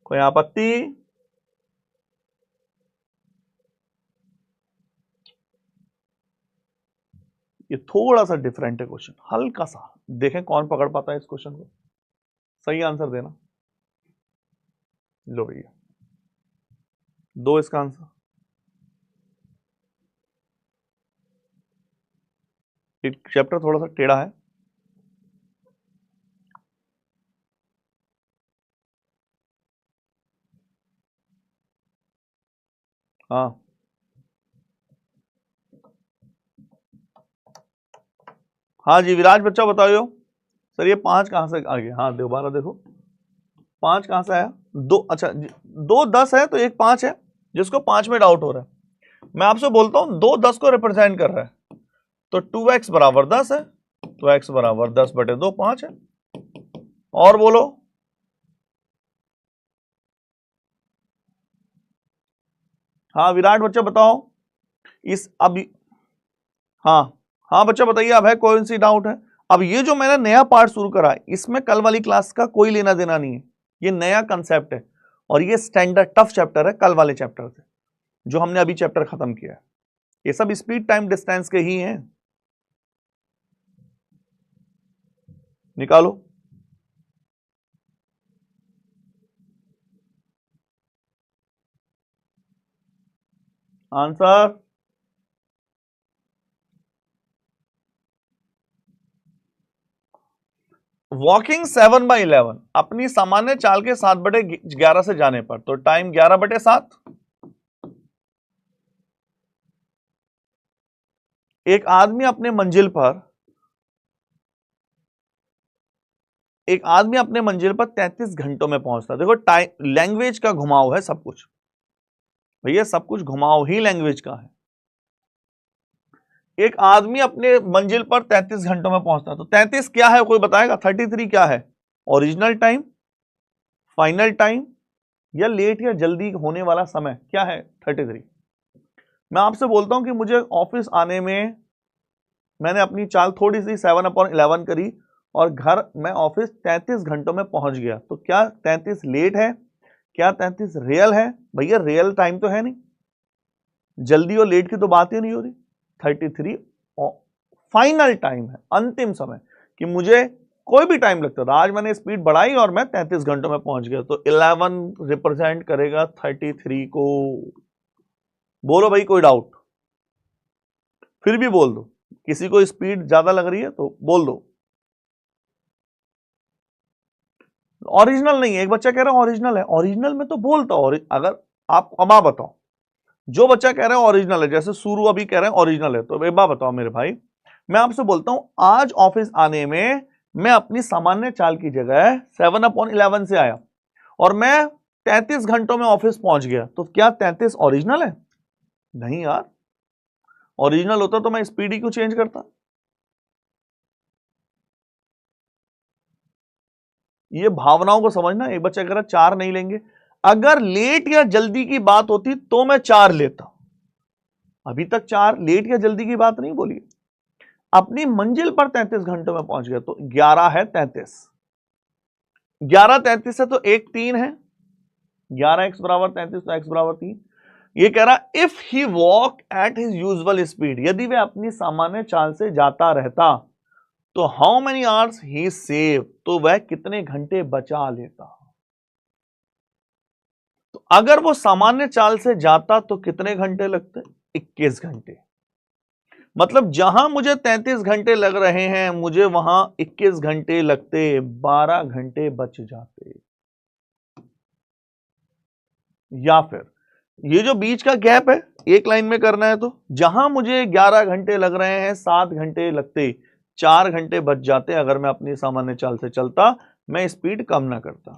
कोई आपत्ति? ये थोड़ा सा डिफरेंट है क्वेश्चन, हल्का सा, देखें कौन पकड़ पाता है इस क्वेश्चन को। सही आंसर देना। लो भैया, 2 इसका आंसर। एक चैप्टर थोड़ा सा टेढ़ा है। हाँ हाँ जी, विराज बच्चा बताओ सर ये 5 कहां से आ गया? हाँ दोबारा देखो, 5 कहां से आया? 2, अच्छा 2 10 है तो एक 5 है, जिसको 5 में डाउट हो रहा है। मैं आपसे बोलता हूं 2 10 को रिप्रेजेंट कर रहा है, तो 2x बराबर 10 है, तो x बराबर 10/2 5 है। और बोलो, हाँ विराट बच्चा बताओ इस अभी, हाँ हाँ बच्चा बताइए, अब है कौन सी डाउट है? अब ये जो मैंने नया पार्ट शुरू करा है, इसमें कल वाली क्लास का कोई लेना देना नहीं है, ये नया कंसेप्ट है और ये स्टैंडर्ड टफ चैप्टर है कल वाले चैप्टर से, जो हमने अभी चैप्टर खत्म किया है। ये सब स्पीड टाइम डिस्टेंस के ही हैं। निकालो आंसर। वॉकिंग 7/11 अपनी सामान्य चाल के 7/11 से जाने पर, तो टाइम 11/7। एक आदमी अपने मंजिल पर 33 घंटों में पहुंचता है। देखो टाइम लैंग्वेज का घुमाव है सब कुछ, भैया सब कुछ घुमाव ही लैंग्वेज का है। एक आदमी अपने मंजिल पर 33 घंटों में पहुंचता है, तो 33 क्या है कोई बताएगा? 33 क्या है? ओरिजिनल टाइम, फाइनल टाइम, या लेट या जल्दी होने वाला समय? क्या है 33? मैं आपसे बोलता हूं कि मुझे ऑफिस आने में मैंने अपनी चाल थोड़ी सी 7/11 करी और घर में ऑफिस 33 घंटों में पहुंच गया, तो क्या 33 लेट है? क्या 33 रियल है? भैया रियल टाइम तो है नहीं, जल्दी और लेट की तो बात ही नहीं हो रही। 33 फाइनल टाइम है, अंतिम समय, कि मुझे कोई भी टाइम लगता था, आज मैंने स्पीड बढ़ाई और मैं 33 घंटों में पहुंच गया, तो 11 रिप्रेजेंट करेगा 33 को। बोलो भाई कोई डाउट? फिर भी बोल दो, किसी को स्पीड ज्यादा लग रही है तो बोल दो। ओरिजिनल नहीं है, एक बच्चा कह रहा है ओरिजिनल है, ओरिजिनल में तो बोलता अगर आप अब बताओ, जो बच्चा कह रहा है ओरिजिनल है, जैसे सूरू अभी कह रहे हैं ओरिजिनल है, तो एक बात बताओ मेरे भाई, मैं आपसे बोलता हूं आज ऑफिस आने में मैं अपनी सामान्य चाल की जगह 7/11 से आया और मैं 33 घंटों में ऑफिस पहुंच गया, तो क्या 33 ओरिजिनल है? नहीं यार, ओरिजिनल होता तो मैं स्पीड ही क्यों चेंज करता? ये भावनाओं को समझना। एक बच्चा कह रहा 4 नहीं लेंगे, अगर लेट या जल्दी की बात होती तो मैं 4 लेता, अभी तक 4 लेट या जल्दी की बात नहीं बोली। अपनी मंजिल पर 33 घंटों में पहुंच गया, तो 11 है 33, 11 33 है तो एक 3 है, 11x बराबर 33, तो x बराबर 3। ये कह रहा if he walk at his usual speed, यदि वह अपनी सामान्य चाल से जाता रहता तो how many hours he save, तो वह कितने घंटे बचा लेता। तो अगर वो सामान्य चाल से जाता तो कितने घंटे लगते? 21 घंटे। मतलब जहां मुझे 33 घंटे लग रहे हैं, मुझे वहां 21 घंटे लगते, 12 घंटे बच जाते। या फिर ये जो बीच का गैप है, एक लाइन में करना है, तो जहां मुझे 11 घंटे लग रहे हैं 7 घंटे लगते, 4 घंटे बच जाते अगर मैं अपनी सामान्य चाल से चलता, मैं स्पीड कम ना करता।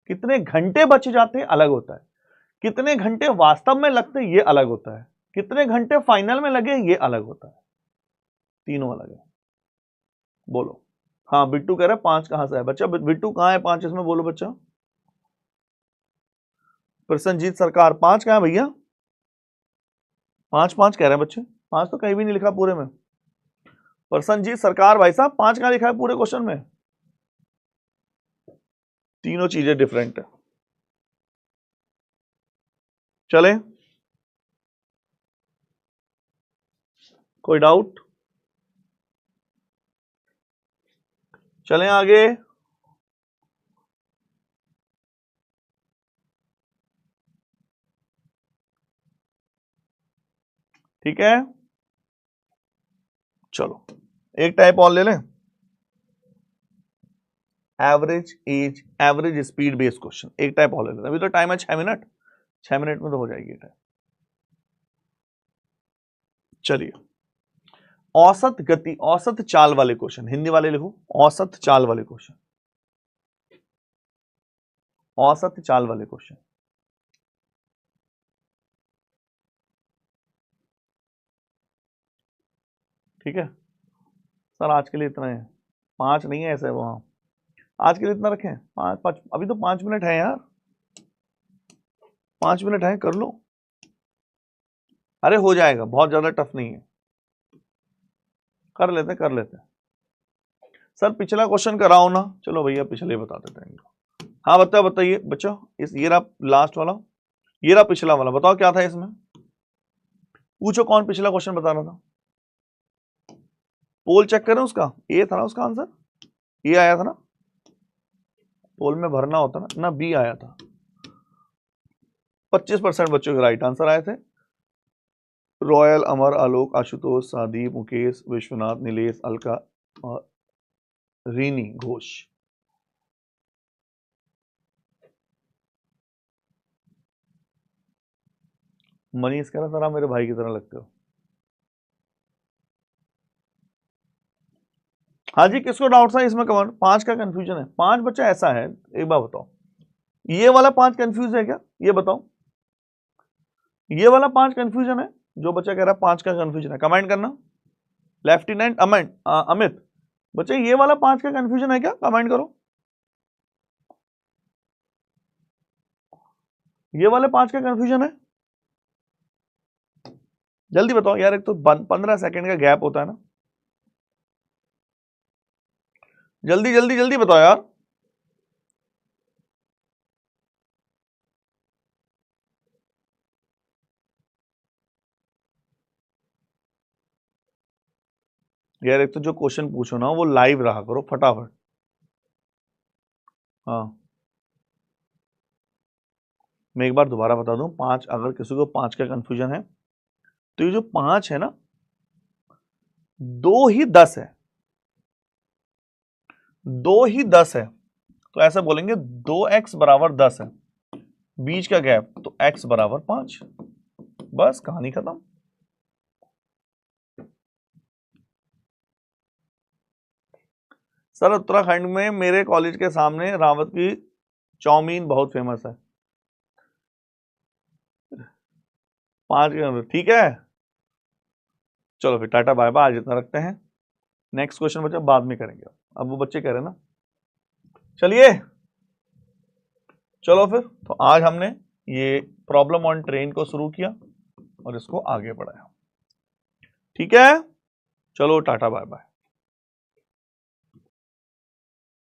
कितने घंटे बच जाते अलग होता है, कितने घंटे वास्तव में लगते ये अलग होता है, कितने घंटे फाइनल में लगे ये अलग होता है, तीनों अलग है। बोलो। हाँ बिट्टू कह रहा है 5 कहां से है बच्चा? बिट्टू कहां है 5 इसमें? बोलो बच्चा। प्रसन्नजीत सरकार 5 कहां है भैया? 5 5 कह रहे हैं बच्चे, 5 तो कहीं भी नहीं लिखा पूरे में। प्रसन्नजीत सरकार भाई साहब 5 कहां लिखा है पूरे क्वेश्चन में? तीनों चीजें डिफरेंट है। चले, कोई डाउट? चलें आगे। ठीक है, चलो एक टाइप और ले लें, average age average speed based question, एक टाइप और ले लें। अभी तो टाइम है 6 मिनट, 6 मिनट में तो हो जाएगी टाइप। चलिए, औसत गति औसत चाल वाले क्वेश्चन, हिंदी वाले लिखो औसत चाल वाले क्वेश्चन। औसत चाल वाले क्वेश्चन। ठीक है सर, आज के लिए इतना है, 5 नहीं है ऐसे वहां, आज के लिए इतना रखें, 5 अभी तो 5 मिनट है यार, 5 मिनट है, कर लो। अरे हो जाएगा, बहुत ज्यादा टफ नहीं है, कर लेते कर लेते। सर पिछला क्वेश्चन कराओ ना, चलो भैया पिछले बता देते हैं। हाँ बताइए बच्चों, इस ये रहा लास्ट वाला, ये रहा पिछला वाला, बताओ क्या था इसमें, पूछो कौन पिछला क्वेश्चन बता रहा था। पोल चेक करें उसका, ए था ना उसका आंसर, ये आया था ना, पोल में भरना होता ना बी आया था। 25% बच्चों के राइट आंसर आए थे। रॉयल, अमर, आलोक, आशुतोष, सादीप, मुकेश, विश्वनाथ, नीलेश, अलका और रीनी घोष। मनीष कह रहा सर आप मेरे भाई की तरह लगते हो। हाँ जी, किसको डाउट था इसमें कमेंट, 5 का कंफ्यूजन है, 5 बच्चा ऐसा है, एक बार बताओ ये वाला 5 कंफ्यूज है क्या, ये बताओ, ये वाला 5 कंफ्यूजन है, जो बच्चा कह रहा है 5 का कंफ्यूजन है कमेंट करना। लेफ्टिनेंट अमित, बच्चे ये वाला 5 का कंफ्यूजन है क्या, कमेंट करो। ये वाले 5 का कंफ्यूजन है, जल्दी बताओ यार, एक तो 15 सेकंड का गैप होता है ना, जल्दी जल्दी जल्दी बताओ यार। यार एक तो जो क्वेश्चन पूछो ना वो लाइव रहा करो फटाफट। हाँ मैं एक बार दोबारा बता दूं, 5 अगर किसी को 5 का कंफ्यूजन है तो ये जो 5 है ना, 2 ही 10 है, 2 ही 10 है, तो ऐसा बोलेंगे 2x बराबर 10 है, बीच का गैप तो x बराबर 5, बस कहानी खत्म। सर उत्तराखंड में मेरे कॉलेज के सामने रावत की चाउमीन बहुत फेमस है। 5 ठीक है, चलो फिर टाटा बाय बाय, आज इतना रखते हैं, नेक्स्ट क्वेश्चन बच्चा बाद में करेंगे, अब वो बच्चे कह रहे हैं ना। चलिए चलो फिर, तो आज हमने ये प्रॉब्लम ऑन ट्रेन को शुरू किया और इसको आगे बढ़ाया। ठीक है, चलो टाटा बाय बाय।